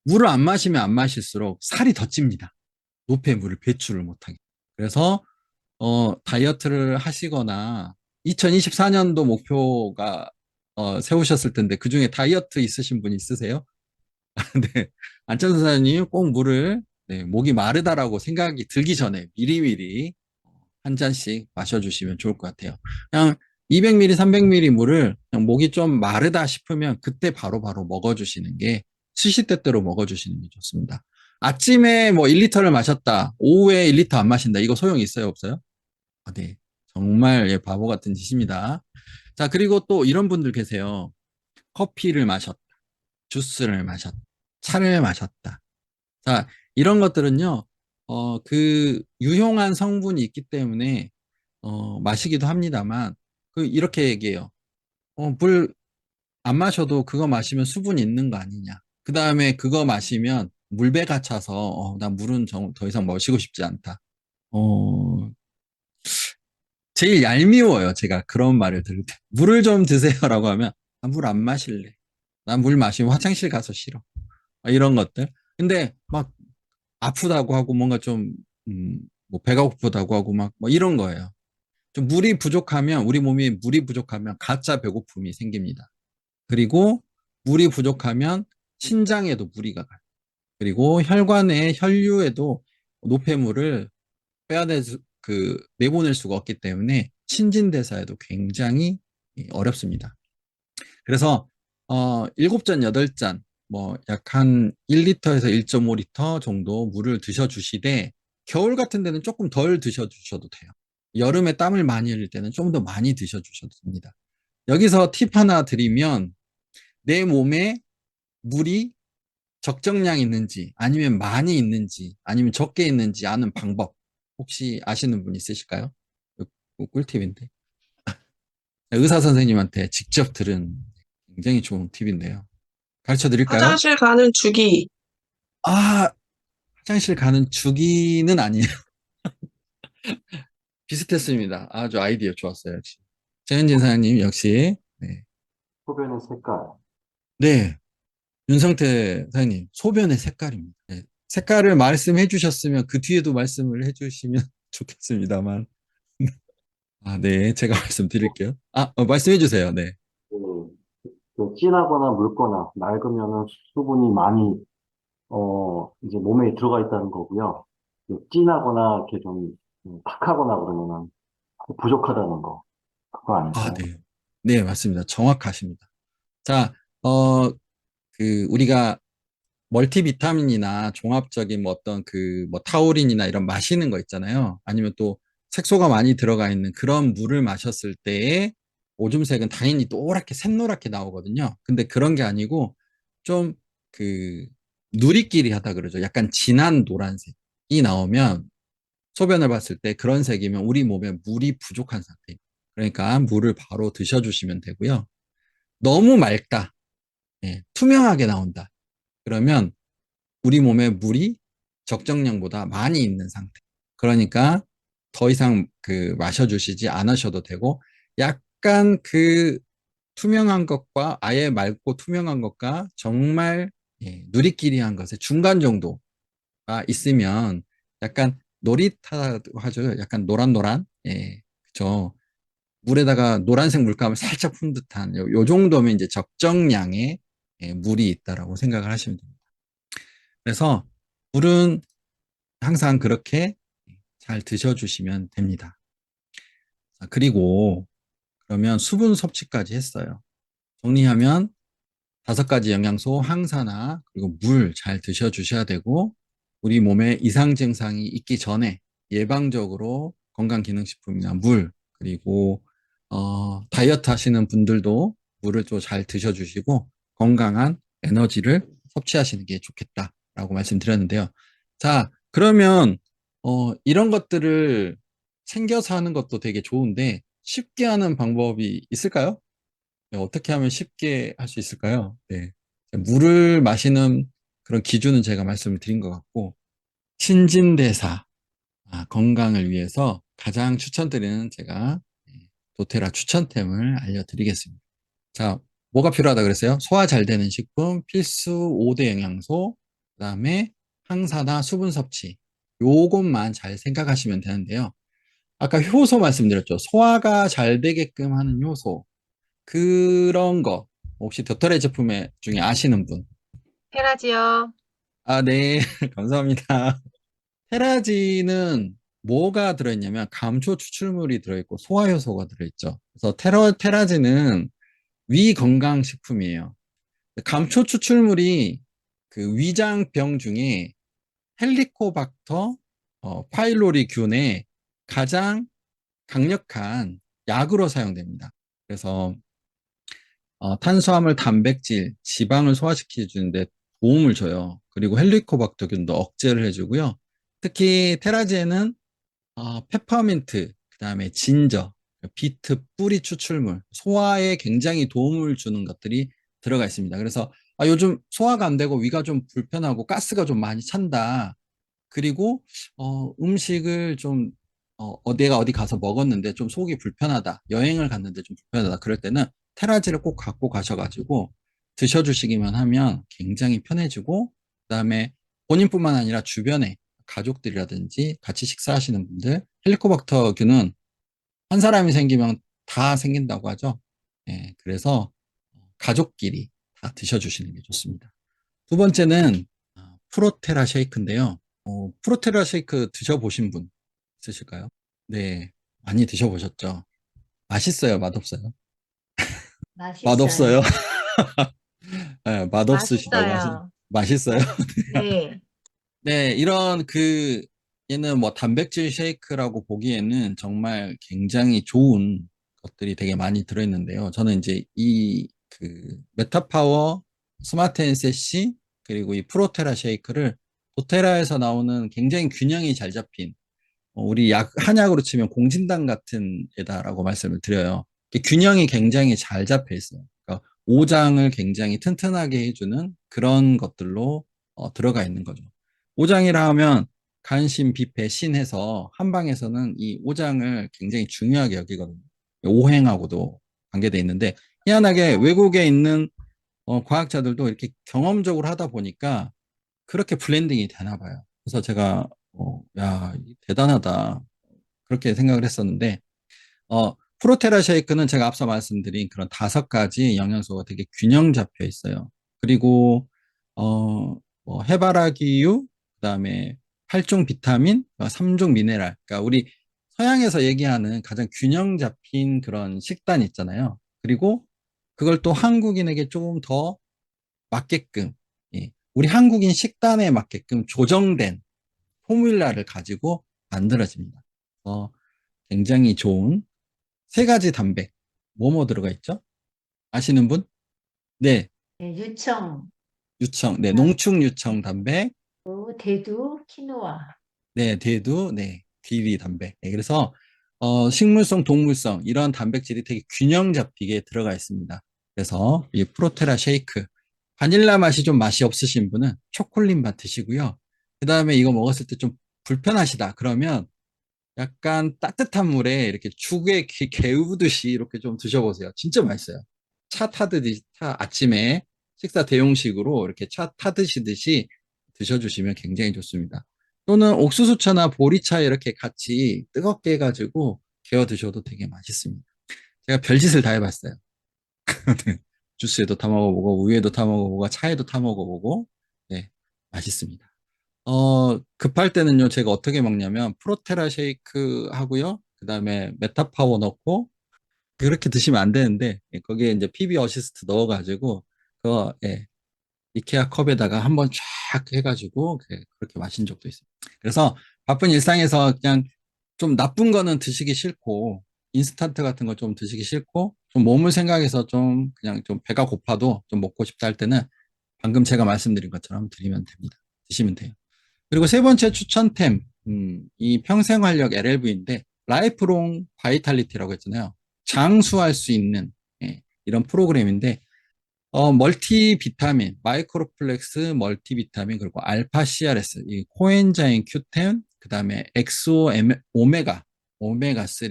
물을 안 마시면 안 마실수록 살이 더 찝니다. 노폐물을 배출을 못하게. 그래서 다이어트를 하시거나 2024년도 목표가 세우셨을 텐데 그중에 다이어트 있으신 분 있으세요? 네. 안찬수 사장님 꼭 물을, 네, 목이 마르다라고 생각이 들기 전에 미리미리 한 잔씩 마셔주시면 좋을 것 같아요. 그냥 200ml, 300ml 물을 그냥 목이 좀 마르다 싶으면 그때 바로바로 먹어주시는 게, 시시때때로 먹어주시는 게 좋습니다. 아침에 뭐 1리터를 마셨다, 오후에 1리터 안 마신다. 이거 소용 있어요, 없어요? 네. 정말 예, 바보 같은 짓입니다. 자, 그리고 또 이런 분들 계세요. 커피를 마셨다, 주스를 마셨다, 차를 마셨다. 자, 이런 것들은요, 유용한 성분이 있기 때문에, 마시기도 합니다만, 이렇게 얘기해요. 물 안 마셔도 그거 마시면 수분이 있는 거 아니냐. 그 다음에 그거 마시면 물배가 차서, 나 물은 더 이상 마시고 싶지 않다. 어, 제일 얄미워요. 제가 그런 말을 들을 때. 물을 좀 드세요라고 하면, 물 안 마실래. 난 물 마시면 화장실 가서 싫어. 이런 것들. 근데 막 아프다고 하고 뭔가 좀, 뭐 배가 고프다고 하고 막 뭐 이런 거예요. 좀 우리 몸이 물이 부족하면 가짜 배고픔이 생깁니다. 그리고 물이 부족하면 신장에도 무리가 가요. 그리고 혈관의 혈류에도 노폐물을 내보낼 수가 없기 때문에 신진대사에도 굉장히 어렵습니다. 그래서 7잔, 8잔, 뭐 약 한 1리터에서 1.5리터 정도 물을 드셔주시되, 겨울 같은 데는 조금 덜 드셔주셔도 돼요. 여름에 땀을 많이 흘릴 때는 좀 더 많이 드셔주셔도 됩니다. 여기서 팁 하나 드리면, 내 몸에 물이 적정량 있는지 아니면 많이 있는지 아니면 적게 있는지 아는 방법, 혹시 아시는 분 있으실까요? 이거 꿀팁인데. 의사 선생님한테 직접 들은 굉장히 좋은 팁인데요. 가르쳐 드릴까요? 화장실 가는 주기. 아, 화장실 가는 주기는 아니에요. 비슷했습니다. 아주 아이디어 좋았어요, 역시. 최현진 사장님, 역시. 네. 소변의 색깔. 네. 윤성태 사장님, 소변의 색깔입니다. 네. 색깔을 말씀해 주셨으면 그 뒤에도 말씀을 해 주시면 좋겠습니다만. 네. 제가 말씀드릴게요. 말씀해 주세요. 네. 그, 진하거나 묽거나 맑으면은 수분이 많이, 이제 몸에 들어가 있다는 거고요. 진하거나 이렇게 좀 탁하거나 그러면은 부족하다는 거. 그거 아, 아닐까요? 네. 네, 맞습니다. 정확하십니다. 자, 어, 우리가 멀티비타민이나 종합적인 뭐 어떤 뭐 타우린이나 이런 마시는 거 있잖아요. 아니면 또 색소가 많이 들어가 있는 그런 물을 마셨을 때의 오줌색은 당연히 노랗게 샛노랗게 나오거든요. 근데 그런 게 아니고 좀 그 누리끼리 하다 그러죠. 약간 진한 노란색이 나오면 소변을 봤을 때 그런 색이면 우리 몸에 물이 부족한 상태예요. 그러니까 물을 바로 드셔주시면 되고요. 너무 맑다. 예, 투명하게 나온다. 그러면 우리 몸에 물이 적정량보다 많이 있는 상태. 그러니까 더 이상 마셔주시지 않으셔도 되고, 약간 투명한 것과 아예 맑고 투명한 것과 정말 누리끼리한 것의 중간 정도가 있으면 약간 노릿하다고 하죠. 약간 노란노란. 예, 그죠. 물에다가 노란색 물감을 살짝 푼 듯한 요 정도면 이제 적정량의 물이 있다라고 생각을 하시면 됩니다. 그래서 물은 항상 그렇게 잘 드셔주시면 됩니다. 자, 그리고 그러면 수분 섭취까지 했어요. 정리하면 5가지 영양소, 항산화, 그리고 물 잘 드셔주셔야 되고, 우리 몸에 이상 증상이 있기 전에 예방적으로 건강기능식품이나 물, 그리고 다이어트 하시는 분들도 물을 좀 잘 드셔주시고 건강한 에너지를 섭취하시는 게 좋겠다라고 말씀드렸는데요. 자, 그러면 이런 것들을 챙겨서 하는 것도 되게 좋은데 쉽게 하는 방법이 있을까요? 네, 어떻게 하면 쉽게 할 수 있을까요? 네. 물을 마시는 그런 기준은 제가 말씀을 드린 것 같고, 신진대사, 건강을 위해서 가장 추천드리는 제가 도테라 추천템을 알려드리겠습니다. 자, 뭐가 필요하다 그랬어요? 소화 잘 되는 식품, 필수 5대 영양소, 그다음에 항산화, 수분 섭취. 요것만 잘 생각하시면 되는데요. 아까 효소 말씀드렸죠. 소화가 잘 되게끔 하는 효소. 그런 거 혹시 도터레 제품 중에 아시는 분? 테라지요. 아, 네. 감사합니다. 테라지는 뭐가 들어있냐면 감초 추출물이 들어있고 소화효소가 들어있죠. 그래서 테라지는 위 건강식품이에요. 감초 추출물이 위장병 중에 헬리코박터 파일로리균의 가장 강력한 약으로 사용됩니다. 그래서 탄수화물, 단백질, 지방을 소화시켜주는데 도움을 줘요. 그리고 헬리코박터균도 억제를 해주고요. 특히 테라지에는 페퍼민트, 그다음에 진저, 비트 뿌리 추출물, 소화에 굉장히 도움을 주는 것들이 들어가 있습니다. 그래서 요즘 소화가 안 되고 위가 좀 불편하고 가스가 좀 많이 찬다. 그리고 음식을 좀 내가 어디 가서 먹었는데 좀 속이 불편하다. 여행을 갔는데 좀 불편하다. 그럴 때는 테라지를 꼭 갖고 가셔가지고 드셔주시기만 하면 굉장히 편해지고, 그다음에 본인뿐만 아니라 주변에 가족들이라든지 같이 식사하시는 분들, 헬리코박터균은 한 사람이 생기면 다 생긴다고 하죠. 예, 그래서 가족끼리 다 드셔주시는 게 좋습니다. 두 번째는 프로테라 쉐이크인데요. 프로테라 쉐이크 드셔보신 분 있으실까요? 네, 많이 드셔보셨죠? 맛있어요, 맛없어요? 맛없어요? 맛있어요. 네, 맛없으시다고 맛있어요. 맛있어요? 네. 네, 얘는 뭐 단백질 쉐이크라고 보기에는 정말 굉장히 좋은 것들이 되게 많이 들어있는데요. 저는 이제 메타파워, 스마트 NCC, 그리고 이 프로테라 쉐이크를 도테라에서 나오는 굉장히 균형이 잘 잡힌, 우리 한약으로 치면 공진단 같은 애다라고 말씀을 드려요. 이게 균형이 굉장히 잘 잡혀 있어요. 그러니까 오장을 굉장히 튼튼하게 해주는 그런 것들로 들어가 있는 거죠. 오장이라 하면 간신, 비패, 신해서 한방에서는 이 오장을 굉장히 중요하게 여기거든요. 오행하고도 관계돼 있는데 희한하게 외국에 있는 과학자들도 이렇게 경험적으로 하다 보니까 그렇게 블렌딩이 되나 봐요. 그래서 제가 야, 대단하다. 그렇게 생각을 했었는데 프로테라 쉐이크는 제가 앞서 말씀드린 그런 5가지 영양소가 되게 균형 잡혀 있어요. 그리고 뭐 해바라기유, 그다음에 8종 비타민, 3종 미네랄. 그러니까 우리 서양에서 얘기하는 가장 균형 잡힌 그런 식단 있잖아요. 그리고 그걸 또 한국인에게 조금 더 맞게끔, 예, 우리 한국인 식단에 맞게끔 조정된 포뮬라를 가지고 만들어집니다. 굉장히 좋은 세 가지 단백. 뭐뭐 들어가 있죠? 아시는 분? 네, 네, 유청, 유청, 네, 농축 유청 단백, 대두, 키노아. 네, 대두, 네, 귀리 단백. 네, 그래서 식물성, 동물성 이런 단백질이 되게 균형 잡히게 들어가 있습니다. 그래서 이 프로테라 쉐이크, 바닐라 맛이 좀 맛이 없으신 분은 초콜릿 맛 드시고요. 그 다음에 이거 먹었을 때 좀 불편하시다. 그러면 약간 따뜻한 물에 이렇게 죽에 개우듯이 이렇게 좀 드셔보세요. 진짜 맛있어요. 차 타듯이, 아침에 식사 대용식으로 이렇게 차 타드시듯이 드셔주시면 굉장히 좋습니다. 또는 옥수수차나 보리차 이렇게 같이 뜨겁게 해가지고 개어 드셔도 되게 맛있습니다. 제가 별짓을 다 해봤어요. 주스에도 타 먹어보고, 우유에도 타 먹어보고, 차에도 타 먹어보고, 네, 맛있습니다. 급할 때는요, 제가 어떻게 먹냐면, 프로테라 쉐이크 하고요, 그 다음에 메타파워 넣고, 그렇게 드시면 안 되는데, 예, 거기에 이제 PB 어시스트 넣어가지고, 그거, 예, 이케아 컵에다가 한번 쫙 해가지고, 그렇게 마신 적도 있어요. 그래서 바쁜 일상에서 그냥 좀 나쁜 거는 드시기 싫고, 인스턴트 같은 거 좀 드시기 싫고, 좀 몸을 생각해서 좀 그냥 좀 배가 고파도 좀 먹고 싶다 할 때는 방금 제가 말씀드린 것처럼 드리면 됩니다. 드시면 돼요. 그리고 세 번째 추천템, 이 평생활력 LLV인데, 라이프롱 바이탈리티라고 했잖아요. 장수할 수 있는, 예, 이런 프로그램인데, 멀티 비타민, 마이크로플렉스 멀티 비타민, 그리고 알파 CRS, 이 코엔자인 Q10, 그 다음에 엑소 오메가 3,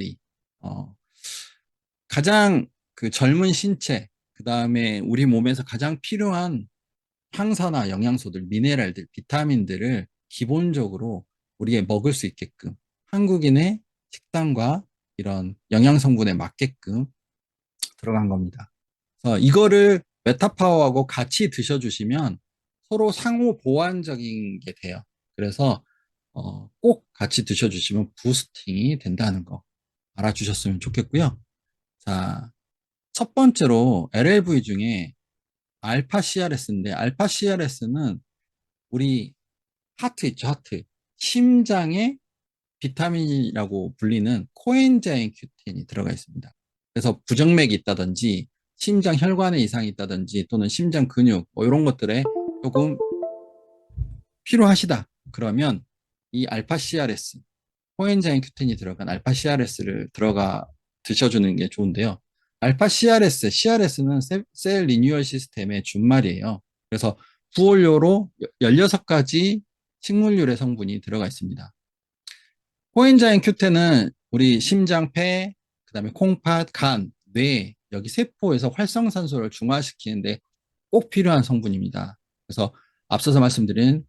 가장 그 젊은 신체, 그 다음에 우리 몸에서 가장 필요한 항산화 영양소들, 미네랄들, 비타민들을 기본적으로 우리가 먹을 수 있게끔 한국인의 식단과 이런 영양 성분에 맞게끔 들어간 겁니다. 그래서 이거를 메타파워하고 같이 드셔주시면 서로 상호 보완적인 게 돼요. 그래서 꼭 같이 드셔주시면 부스팅이 된다는 거 알아주셨으면 좋겠고요. 자, 첫 번째로 LLV 중에 알파 CRS인데 알파 CRS는 우리 하트 있죠, 하트. 심장의 비타민이라고 불리는 코엔자인 Q10이 들어가 있습니다. 그래서 부정맥이 있다든지 심장 혈관에 이상이 있다든지 또는 심장 근육 뭐 이런 것들에 조금 필요하시다. 그러면 이 알파 CRS, 코엔자인 Q10이 들어간 알파 CRS를 들어가 드셔주는 게 좋은데요. 알파 CRS는 셀 리뉴얼 시스템의 준말이에요. 그래서 부원료로 16가지 식물유래 성분이 들어가 있습니다. 코엔자인 Q10은 우리 심장, 폐, 그다음에 콩팥, 간, 뇌, 여기 세포에서 활성산소를 중화시키는데 꼭 필요한 성분입니다. 그래서 앞서서 말씀드린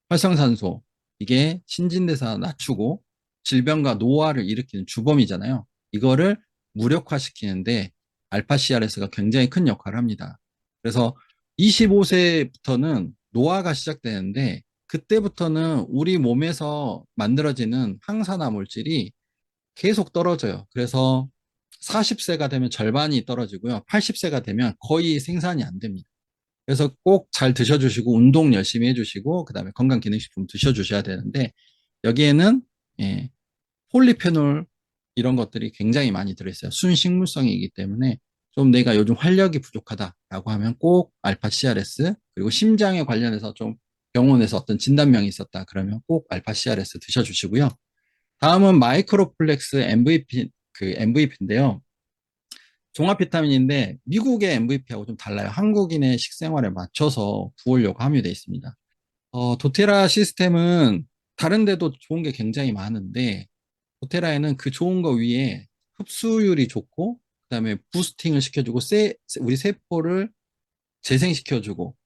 활성산소, 이게 신진대사 낮추고 질병과 노화를 일으키는 주범이잖아요. 이거를 무력화시키는데 알파 CRS가 굉장히 큰 역할을 합니다. 그래서 25세부터는 노화가 시작되는데 그때부터는 우리 몸에서 만들어지는 항산화 물질이 계속 떨어져요. 그래서 40세가 되면 절반이 떨어지고요. 80세가 되면 거의 생산이 안 됩니다. 그래서 꼭 잘 드셔주시고 운동 열심히 해주시고 그다음에 건강기능식품 드셔주셔야 되는데 여기에는 예, 폴리페놀 이런 것들이 굉장히 많이 들어있어요. 순식물성이기 때문에 좀 내가 요즘 활력이 부족하다라고 하면 꼭 알파 CRS 그리고 심장에 관련해서 좀 병원에서 어떤 진단명이 있었다 그러면 꼭 알파 CRS 드셔주시고요. 다음은 마이크로플렉스 MVP인데요. 종합 비타민인데 미국의 MVP하고 좀 달라요. 한국인의 식생활에 맞춰서 부으려고 함유되어 있습니다. 도테라 시스템은 다른 데도 좋은 게 굉장히 많은데 도테라에는 그 좋은 거 위에 흡수율이 좋고 그다음에 부스팅을 시켜주고 우리 세포를 재생시켜주고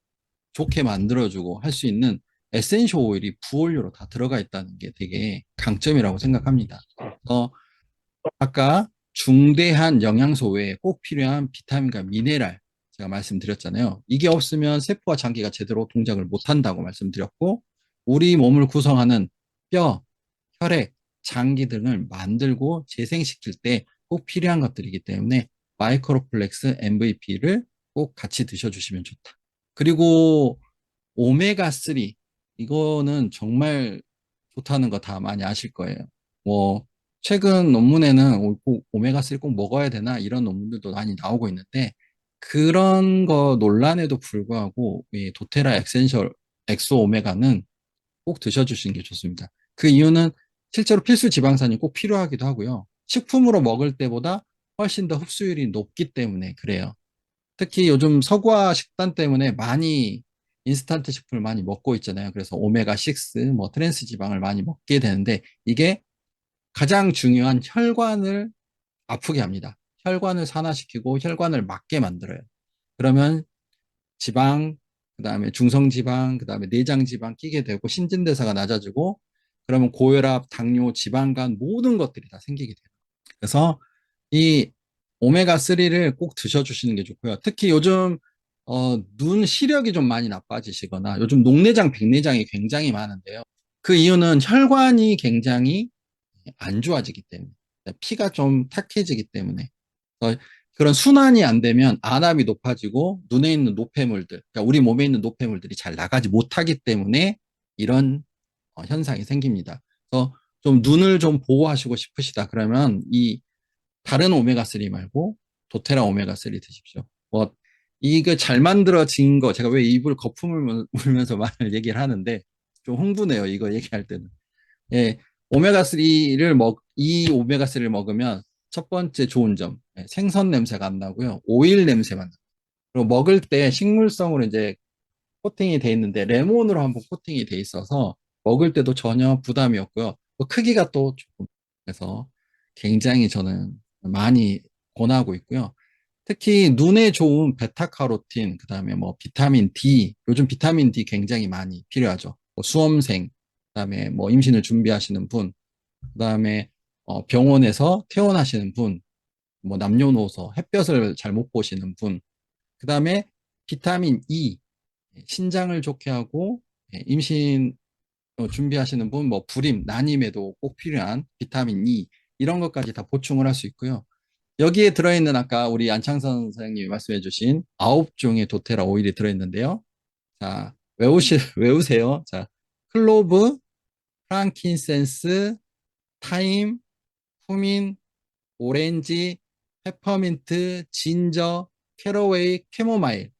좋게 만들어주고 할 수 있는 에센셜 오일이 부원료로 다 들어가 있다는 게 되게 강점이라고 생각합니다. 아까 중대한 영양소 외에 꼭 필요한 비타민과 미네랄 제가 말씀드렸잖아요. 이게 없으면 세포와 장기가 제대로 동작을 못한다고 말씀드렸고 우리 몸을 구성하는 뼈, 혈액, 장기 등을 만들고 재생시킬 때 꼭 필요한 것들이기 때문에 마이크로플렉스 MVP를 꼭 같이 드셔주시면 좋다. 그리고 오메가3 이거는 정말 좋다는 거 다 많이 아실 거예요. 뭐 최근 논문에는 꼭 오메가3 꼭 먹어야 되나 이런 논문들도 많이 나오고 있는데 그런 거 논란에도 불구하고 이 도테라 에센셜 엑소 오메가는 꼭 드셔주시는 게 좋습니다. 그 이유는 실제로 필수 지방산이 꼭 필요하기도 하고요. 식품으로 먹을 때보다 훨씬 더 흡수율이 높기 때문에 그래요. 특히 요즘 서구화 식단 때문에 많이 인스턴트 식품을 많이 먹고 있잖아요. 그래서 오메가6, 뭐 트랜스 지방을 많이 먹게 되는데 이게 가장 중요한 혈관을 아프게 합니다. 혈관을 산화시키고 혈관을 막게 만들어요. 그러면 지방, 그다음에 중성지방, 그다음에 내장지방 끼게 되고 신진대사가 낮아지고 그러면 고혈압, 당뇨, 지방간 모든 것들이 다 생기게 돼요. 그래서 이 오메가3를 꼭 드셔주시는 게 좋고요. 특히 요즘 눈 시력이 좀 많이 나빠지시거나 요즘 녹내장, 백내장이 굉장히 많은데요. 그 이유는 혈관이 굉장히 안 좋아지기 때문에 피가 좀 탁해지기 때문에 그런 순환이 안 되면 안압이 높아지고 눈에 있는 노폐물들, 그러니까 우리 몸에 있는 노폐물들이 잘 나가지 못하기 때문에 이런 현상이 생깁니다. 그래서 좀 눈을 좀 보호하시고 싶으시다 그러면 이 다른 오메가3 말고 도테라 오메가3 드십시오. 뭐 이거 잘 만들어진 거 제가 왜 입을 거품을 물면서 말을 얘기를 하는데 좀 흥분해요. 이거 얘기할 때는. 예, 이 오메가3를 먹으면 첫 번째 좋은 점, 생선 냄새가 안 나고요. 오일 냄새만 나요. 그리고 먹을 때 식물성으로 이제 코팅이 돼 있는데 레몬으로 한번 코팅이 돼 있어서 먹을 때도 전혀 부담이 없고요. 또 크기가 또 조금 그래서 굉장히 저는 많이 권하고 있고요. 특히 눈에 좋은 베타카로틴, 그다음에 뭐 비타민 D, 요즘 비타민 D 굉장히 많이 필요하죠. 뭐 수험생, 그다음에 뭐 임신을 준비하시는 분, 그다음에 병원에서 퇴원하시는 분, 뭐 남녀노소, 햇볕을 잘 못 보시는 분, 그다음에 비타민 E, 신장을 좋게 하고 임신 준비하시는 분, 뭐 불임, 난임에도 꼭 필요한 비타민 E 이런 것까지 다 보충을 할 수 있고요. 여기에 들어있는 아까 우리 안창선 선생님이 말씀해 주신 9종의 도테라 오일이 들어있는데요. 자, 외우세요. 자, 클로브, 프랑킨센스, 타임, 쿠민, 오렌지, 페퍼민트, 진저, 캐러웨이, 캐모마일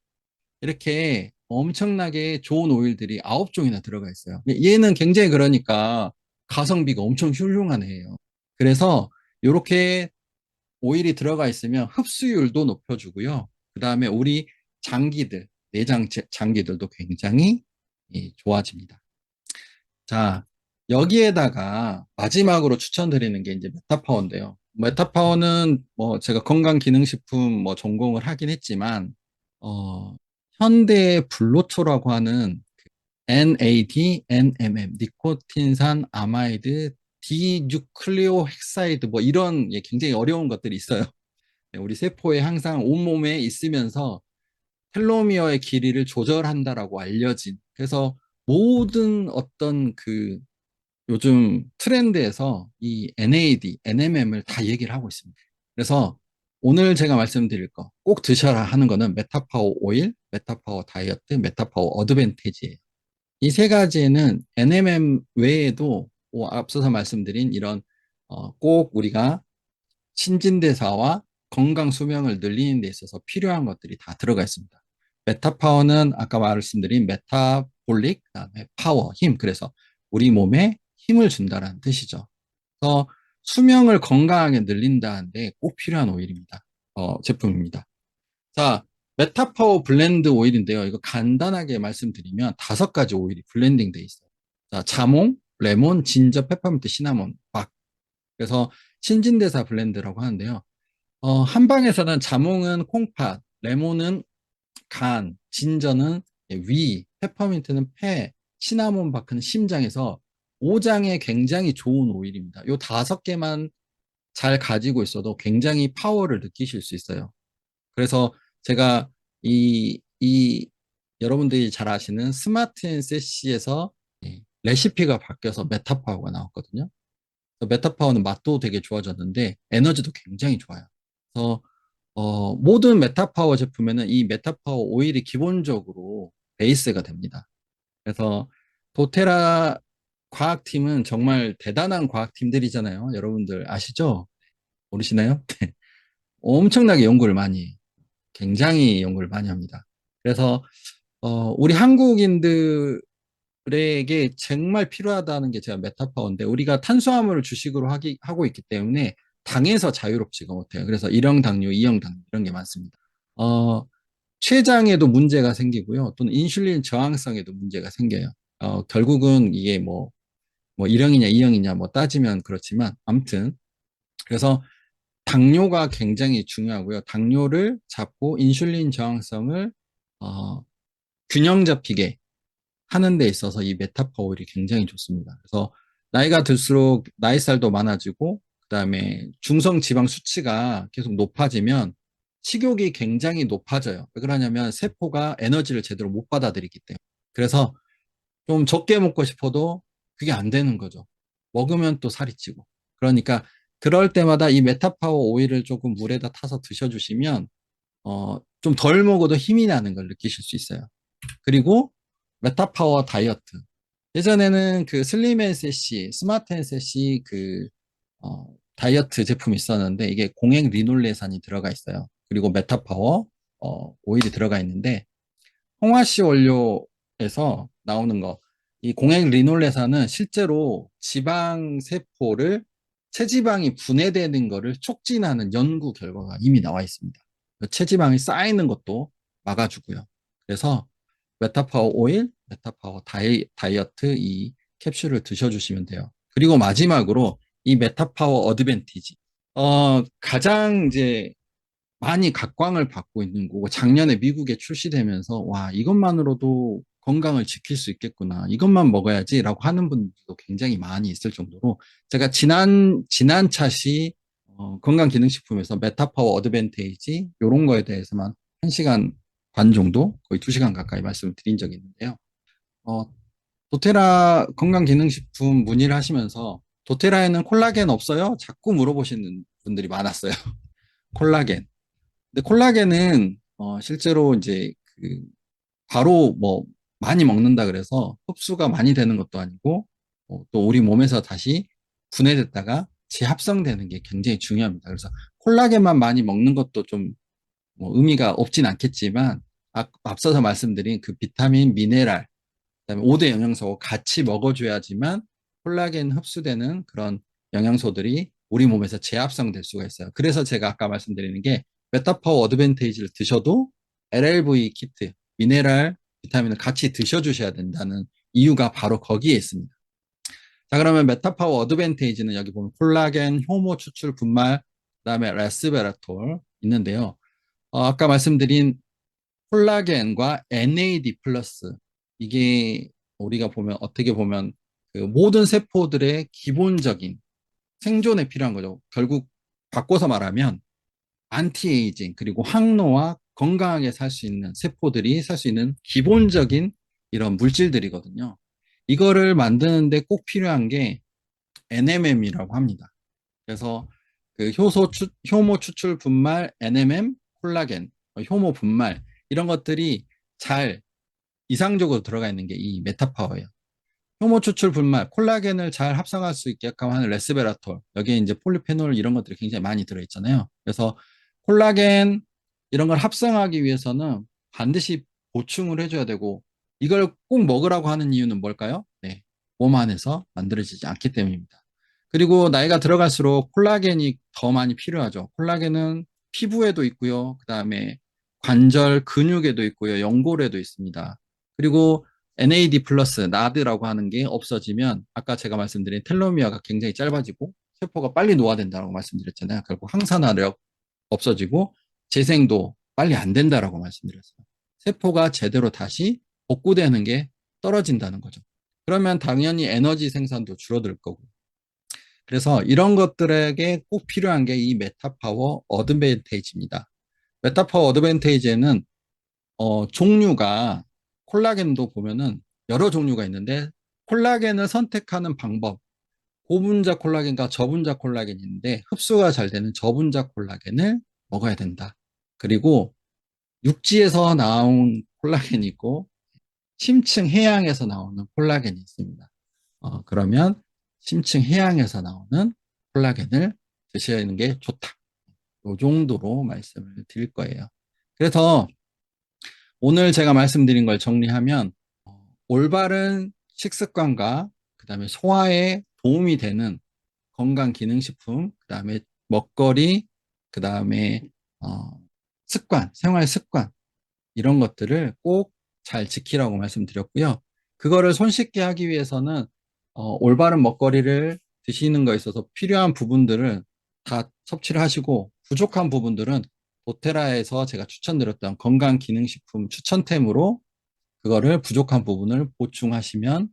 이렇게 엄청나게 좋은 오일들이 9종이나 들어가 있어요. 얘는 굉장히 그러니까 가성비가 엄청 훌륭한 애예요. 그래서 이렇게 오일이 들어가 있으면 흡수율도 높여주고요. 그 다음에 우리 장기들, 내장 장기들도 굉장히 좋아집니다. 자, 여기에다가 마지막으로 추천드리는 게 이제 메타파워인데요. 메타파워는 뭐 제가 건강기능식품 뭐 전공을 하긴 했지만, 현대의 불로초라고 하는 그 NAD, NMM, 니코틴산 아마이드, 디뉴클리오헥사이드 뭐 이런 굉장히 어려운 것들이 있어요. 우리 세포에 항상 온몸에 있으면서 텔로미어의 길이를 조절한다라고 알려진 그래서 모든 어떤 그 요즘 트렌드에서 이 NAD, NMM을 다 얘기를 하고 있습니다. 그래서 오늘 제가 말씀드릴 거 꼭 드셔라 하는 거는 메타파워 오일, 메타파워 다이어트, 메타파워 어드밴티지예요. 이 세 가지는 NMM 외에도 앞서서 말씀드린 이런 꼭 우리가 신진대사와 건강 수명을 늘리는 데 있어서 필요한 것들이 다 들어가 있습니다. 메타파워는 아까 말씀드린 메타볼릭, 그다음에 파워, 힘. 그래서 우리 몸에 힘을 준다는 뜻이죠. 그래서 수명을 건강하게 늘린다는데 꼭 필요한 오일입니다. 제품입니다. 자, 메타파워 블렌드 오일인데요. 이거 간단하게 말씀드리면 5가지 오일이 블렌딩 돼 있어요. 자, 자몽, 레몬, 진저, 페퍼민트, 시나몬, 박. 그래서 신진대사 블렌드라고 하는데요. 한방에서는 자몽은 콩팥, 레몬은 간, 진저는 위, 페퍼민트는 폐, 시나몬 바크는 심장에서 오장에 굉장히 좋은 오일입니다. 요 5개만 잘 가지고 있어도 굉장히 파워를 느끼실 수 있어요. 그래서 제가 이 여러분들이 잘 아시는 스마트 앤 세시에서 레시피가 바뀌어서 메타파워가 나왔거든요. 그래서 메타파워는 맛도 되게 좋아졌는데 에너지도 굉장히 좋아요. 그래서 모든 메타파워 제품에는 이 메타파워 오일이 기본적으로 베이스가 됩니다. 그래서 도테라 과학팀은 정말 대단한 과학팀들이잖아요. 여러분들 아시죠? 모르시나요? 엄청나게 연구를 많이 해요. 굉장히 연구를 많이 합니다. 그래서 우리 한국인들에게 정말 필요하다는 게 제가 메타파워인데 우리가 탄수화물을 주식으로 하고 있기 때문에 당에서 자유롭지가 못해요. 그래서 1형 당뇨, 2형 당뇨 이런 게 많습니다. 어, 췌장에도 문제가 생기고요. 또는 인슐린 저항성에도 문제가 생겨요. 결국은 이게 뭐 1형이냐 2형이냐 뭐 따지면 그렇지만 아무튼 그래서 당뇨가 굉장히 중요하고요. 당뇨를 잡고 인슐린 저항성을 어, 균형 잡히게 하는 데 있어서 이 메타파워일이 굉장히 좋습니다. 그래서 나이가 들수록 나이살도 많아지고 그다음에 중성 지방 수치가 계속 높아지면 식욕이 굉장히 높아져요. 왜 그러냐면 세포가 에너지를 제대로 못 받아들이기 때문에. 그래서 좀 적게 먹고 싶어도 그게 안 되는 거죠. 먹으면 또 살이 찌고. 그러니까 그럴 때마다 이 메타파워 오일을 조금 물에다 타서 드셔주시면 좀 덜 먹어도 힘이 나는 걸 느끼실 수 있어요. 그리고 메타파워 다이어트. 예전에는 그 슬림 앤세시, 스마트 앤세시 다이어트 제품이 있었는데 이게 공행 리놀레산이 들어가 있어요. 그리고 메타파워 오일이 들어가 있는데 홍화씨 원료에서 나오는 거, 이 공행 리놀레산은 실제로 지방 세포를 체지방이 분해되는 거를 촉진하는 연구 결과가 이미 나와 있습니다. 체지방이 쌓이는 것도 막아주고요. 그래서 메타파워 오일, 메타파워 다이어트 이 캡슐을 드셔주시면 돼요. 그리고 마지막으로 이 메타파워 어드밴티지. 가장 이제 많이 각광을 받고 있는 거고 작년에 미국에 출시되면서 와 이것만으로도 건강을 지킬 수 있겠구나 이것만 먹어야지라고 하는 분들도 굉장히 많이 있을 정도로 제가 지난 차시 건강기능식품에서 메타파워 어드밴테이지 이런 거에 대해서만 1시간 반 정도 거의 2시간 가까이 말씀을 드린 적이 있는데요. 어, 도테라 건강기능식품 문의를 하시면서 도테라에는 콜라겐 없어요? 자꾸 물어보시는 분들이 많았어요. 콜라겐. 근데 콜라겐은 실제로 이제 바로 뭐 많이 먹는다 그래서 흡수가 많이 되는 것도 아니고 또 우리 몸에서 다시 분해됐다가 재합성되는 게 굉장히 중요합니다. 그래서 콜라겐만 많이 먹는 것도 좀 뭐 의미가 없진 않겠지만 앞서서 말씀드린 그 비타민, 미네랄, 그다음에 5대 영양소 같이 먹어줘야지만 콜라겐 흡수되는 그런 영양소들이 우리 몸에서 재합성될 수가 있어요. 그래서 제가 아까 말씀드리는 게 메타파워 어드밴테이지를 드셔도 LLV 키트, 미네랄, 비타민을 같이 드셔주셔야 된다는 이유가 바로 거기에 있습니다. 자, 그러면 메타파워 어드밴테이지는 여기 보면 콜라겐, 효모 추출 분말, 그다음에 레스베라톨 있는데요. 아까 말씀드린 콜라겐과 NAD 플러스 이게 우리가 보면 어떻게 보면 그 모든 세포들의 기본적인 생존에 필요한 거죠. 결국 바꿔서 말하면 안티에이징 그리고 항노화 건강하게 살 수 있는 세포들이 살 수 있는 기본적인 이런 물질들이거든요. 이거를 만드는데 꼭 필요한 게 NMM이라고 합니다. 그래서 그 효모 추출 분말, NMM, 콜라겐, 효모 분말 이런 것들이 잘 이상적으로 들어가 있는 게 이 메타파워예요. 효모 추출 분말, 콜라겐을 잘 합성할 수 있게끔 하는 레스베라톨, 여기에 이제 폴리페놀 이런 것들이 굉장히 많이 들어있잖아요. 그래서 콜라겐 이런 걸 합성하기 위해서는 반드시 보충을 해줘야 되고 이걸 꼭 먹으라고 하는 이유는 뭘까요? 네, 몸 안에서 만들어지지 않기 때문입니다. 그리고 나이가 들어갈수록 콜라겐이 더 많이 필요하죠. 콜라겐은 피부에도 있고요. 그 다음에 관절, 근육에도 있고요. 연골에도 있습니다. 그리고 NAD 플러스, 나드라고 하는 게 없어지면 아까 제가 말씀드린 텔로미어가 굉장히 짧아지고 세포가 빨리 노화된다고 말씀드렸잖아요. 결국 항산화력 없어지고 재생도 빨리 안 된다라고 말씀드렸어요. 세포가 제대로 다시 복구되는 게 떨어진다는 거죠. 그러면 당연히 에너지 생산도 줄어들 거고. 그래서 이런 것들에게 꼭 필요한 게 이 메타파워 어드밴테이지입니다. 메타파워 어드밴테이지에는 종류가 콜라겐도 보면은 여러 종류가 있는데 콜라겐을 선택하는 방법, 고분자 콜라겐과 저분자 콜라겐인데 흡수가 잘 되는 저분자 콜라겐을 먹어야 된다. 그리고 육지에서 나온 콜라겐이 있고 심층 해양에서 나오는 콜라겐이 있습니다. 그러면 심층 해양에서 나오는 콜라겐을 드시는 게 좋다. 이 정도로 말씀을 드릴 거예요. 그래서 오늘 제가 말씀드린 걸 정리하면 올바른 식습관과 그다음에 소화에 도움이 되는 건강기능식품, 그다음에 먹거리, 그다음에 습관, 생활 습관 이런 것들을 꼭 잘 지키라고 말씀드렸고요. 그거를 손쉽게 하기 위해서는 올바른 먹거리를 드시는 거에 있어서 필요한 부분들은 다 섭취를 하시고 부족한 부분들은 도테라에서 제가 추천드렸던 건강기능식품 추천템으로 그거를 부족한 부분을 보충하시면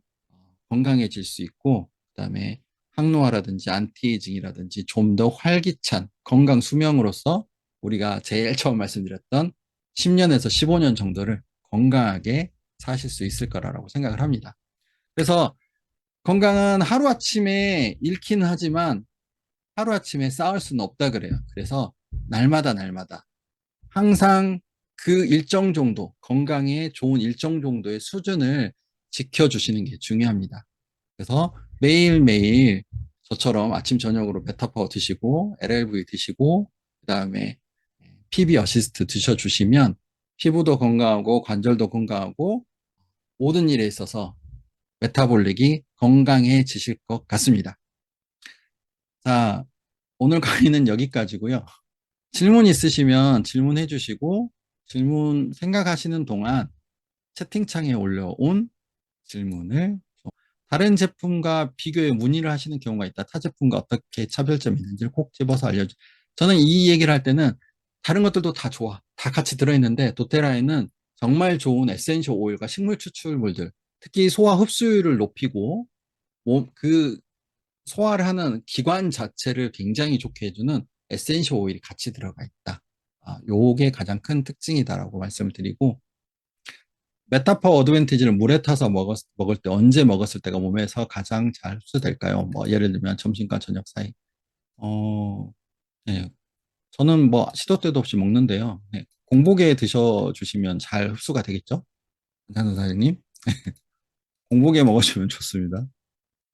건강해질 수 있고 그다음에 항노화라든지 안티에이징이라든지 좀 더 활기찬 건강 수명으로서 우리가 제일 처음 말씀드렸던 10년에서 15년 정도를 건강하게 사실 수 있을 거라고 생각을 합니다. 그래서 건강은 하루아침에 잃기는 하지만 하루아침에 쌓을 수는 없다 그래요. 그래서 날마다 항상 그 일정 정도, 건강에 좋은 일정 정도의 수준을 지켜주시는 게 중요합니다. 그래서 매일매일 저처럼 아침, 저녁으로 베타파워 드시고, LLV 드시고, 그 다음에 PB 어시스트 드셔주시면 피부도 건강하고, 관절도 건강하고, 모든 일에 있어서 메타볼릭이 건강해지실 것 같습니다. 자, 오늘 강의는 여기까지고요. 질문 있으시면 질문해 주시고 질문 생각하시는 동안 채팅창에 올려온 질문을 다른 제품과 비교해 문의를 하시는 경우가 있다. 타 제품과 어떻게 차별점이 있는지를 꼭 집어서 알려주. 저는 이 얘기를 할 때는 다른 것들도 다 좋아. 다 같이 들어있는데 도테라에는 정말 좋은 에센셜 오일과 식물 추출물들, 특히 소화 흡수율을 높이고 그 소화를 하는 기관 자체를 굉장히 좋게 해주는 에센셜 오일이 같이 들어가 있다. 요게 가장 큰 특징이다라고 말씀을 드리고 메타파워 어드밴티지를 물에 타서 먹을 때 언제 먹었을 때가 몸에서 가장 잘 흡수될까요? 뭐 예를 들면 점심과 저녁 사이. 네. 저는 뭐 시도 때도 없이 먹는데요. 네. 공복에 드셔주시면 잘 흡수가 되겠죠? 강찬 사장님. 공복에 먹어주면 좋습니다.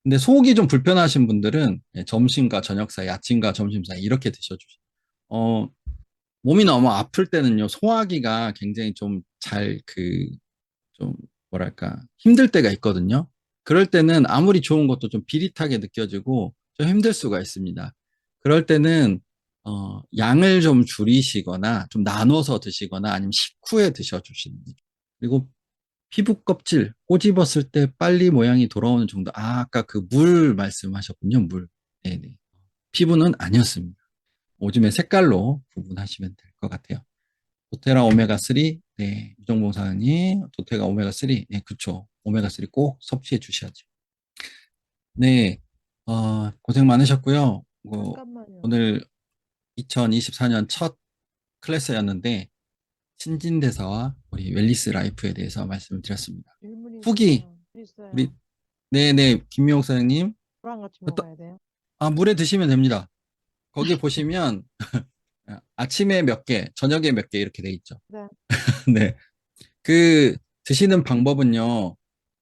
근데 속이 좀 불편하신 분들은 점심과 저녁 사이, 아침과 점심 사이 이렇게 드셔주세요. 몸이 너무 아플 때는요, 소화기가 굉장히 좀 뭐랄까, 힘들 때가 있거든요. 그럴 때는 아무리 좋은 것도 좀 비릿하게 느껴지고 좀 힘들 수가 있습니다. 그럴 때는, 양을 좀 줄이시거나 좀 나눠서 드시거나 아니면 식후에 드셔주시는 거죠. 그리고 피부 껍질 꼬집었을 때 빨리 모양이 돌아오는 정도. 아까 그 물 말씀하셨군요. 물. 네네. 피부는 아니었습니다. 오줌의 색깔로 구분하시면 될 것 같아요. 도테라 오메가3, 네, 유정봉 사장님, 도테라 오메가3, 네, 그쵸. 오메가3 꼭 섭취해 주셔야죠. 네, 고생 많으셨고요. 잠깐만요. 오늘 2024년 첫 클래스였는데, 신진대사와 우리 웰리스 라이프에 대해서 말씀을 드렸습니다. 질문이 후기, 있어요. 우리, 네네, 김미옥 사장님, 저랑 같이 어떠- 먹어야 돼요? 물에 드시면 됩니다. 거기 보시면, 아침에 몇 개, 저녁에 몇 개 이렇게 돼 있죠. 네. 네. 그 드시는 방법은요.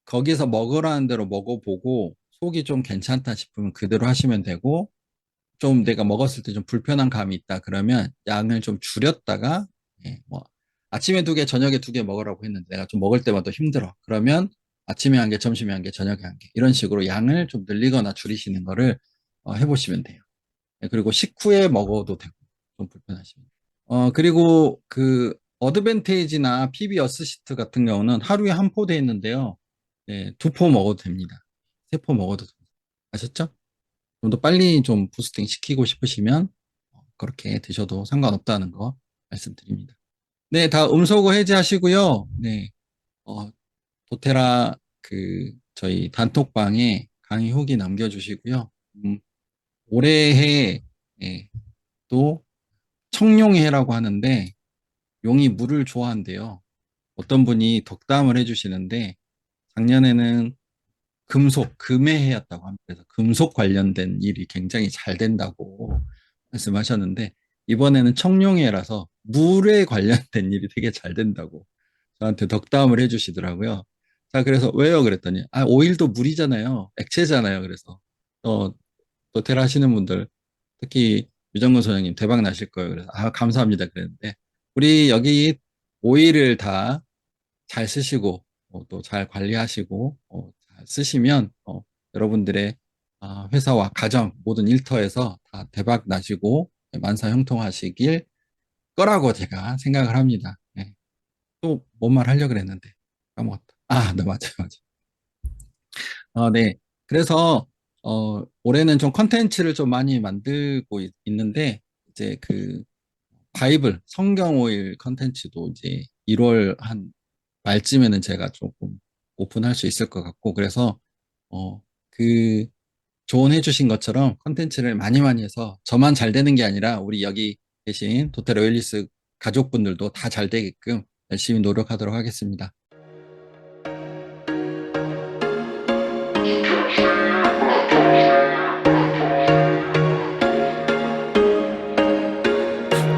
거기서 먹으라는 대로 먹어보고 속이 좀 괜찮다 싶으면 그대로 하시면 되고 좀 내가 먹었을 때 좀 불편한 감이 있다 그러면 양을 좀 줄였다가 뭐 아침에 2개, 저녁에 2개 먹으라고 했는데 내가 좀 먹을 때마다 힘들어. 그러면 아침에 1개, 점심에 1개, 저녁에 1개 이런 식으로 양을 좀 늘리거나 줄이시는 거를 해보시면 돼요. 그리고 식후에 먹어도 되고 좀 불편하시면. 그리고 그 어드밴테이지나 PB 어시스트 같은 경우는 하루에 한 포 돼 있는데요. 네, 2포 먹어도 됩니다. 3포 먹어도 됩니다. 아셨죠? 좀 더 빨리 좀 부스팅 시키고 싶으시면 그렇게 드셔도 상관없다는 거 말씀드립니다. 네, 다 음소거 해제하시고요. 네, 도테라 저희 단톡방에 강의 후기 남겨주시고요. 올해해 또 청룡해라고 하는데 용이 물을 좋아한대요. 어떤 분이 덕담을 해주시는데 작년에는 금의 해였다고 합니다. 그래서 금속 관련된 일이 굉장히 잘 된다고 말씀하셨는데, 이번에는 청룡해라서 물에 관련된 일이 되게 잘 된다고 저한테 덕담을 해주시더라고요. 자, 그래서 왜요? 그랬더니, 오일도 물이잖아요. 액체잖아요. 그래서, 또 테라 하시는 분들, 특히 유정근 소장님 대박 나실 거예요. 그래서, 감사합니다. 그랬는데, 우리 여기 오일을 다 잘 쓰시고, 또 잘 관리하시고, 잘 쓰시면, 여러분들의 회사와 가정, 모든 일터에서 다 대박 나시고, 만사 형통하시길 거라고 제가 생각을 합니다. 네. 또 뭔 말 하려고 그랬는데 까먹었다. 네, 맞아요. 네. 그래서 올해는 좀 컨텐츠를 좀 많이 만들고 있는데, 이제 그 바이블 성경 오일 컨텐츠도 이제 1월 한 말쯤에는 제가 조금 오픈할 수 있을 것 같고, 그래서 그 조언해 주신 것처럼 컨텐츠를 많이 해서 저만 잘 되는 게 아니라 우리 여기 계신 도테라 웰리스 가족분들도 다 잘 되게끔 열심히 노력하도록 하겠습니다.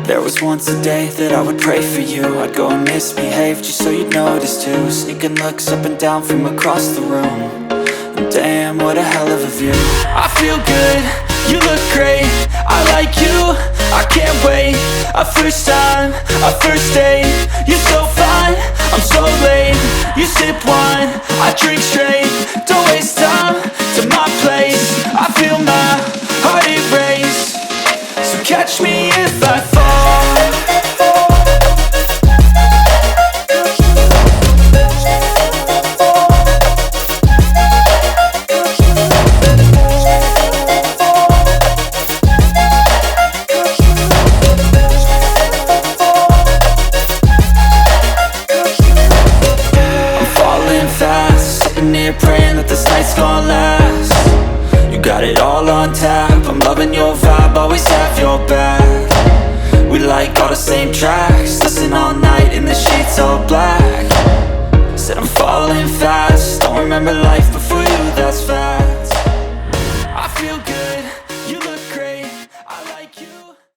There was once a day that I would pray for you. I'd go and misbehave just so you'd notice too. Sneaking looks up and down from across the room. And damn, what a hell of a view. I feel good, you look great. I like you, I can't wait. A first time, a first date. You're so fine, I'm so late. You sip wine, I drink straight. Don't waste time to my place. I feel my heart erase. So catch me if I fall. I'm falling fast, sitting here praying that this night's gonna last. You got it all on tap, I'm loving your vibe, always have your back. We like all the same tracks.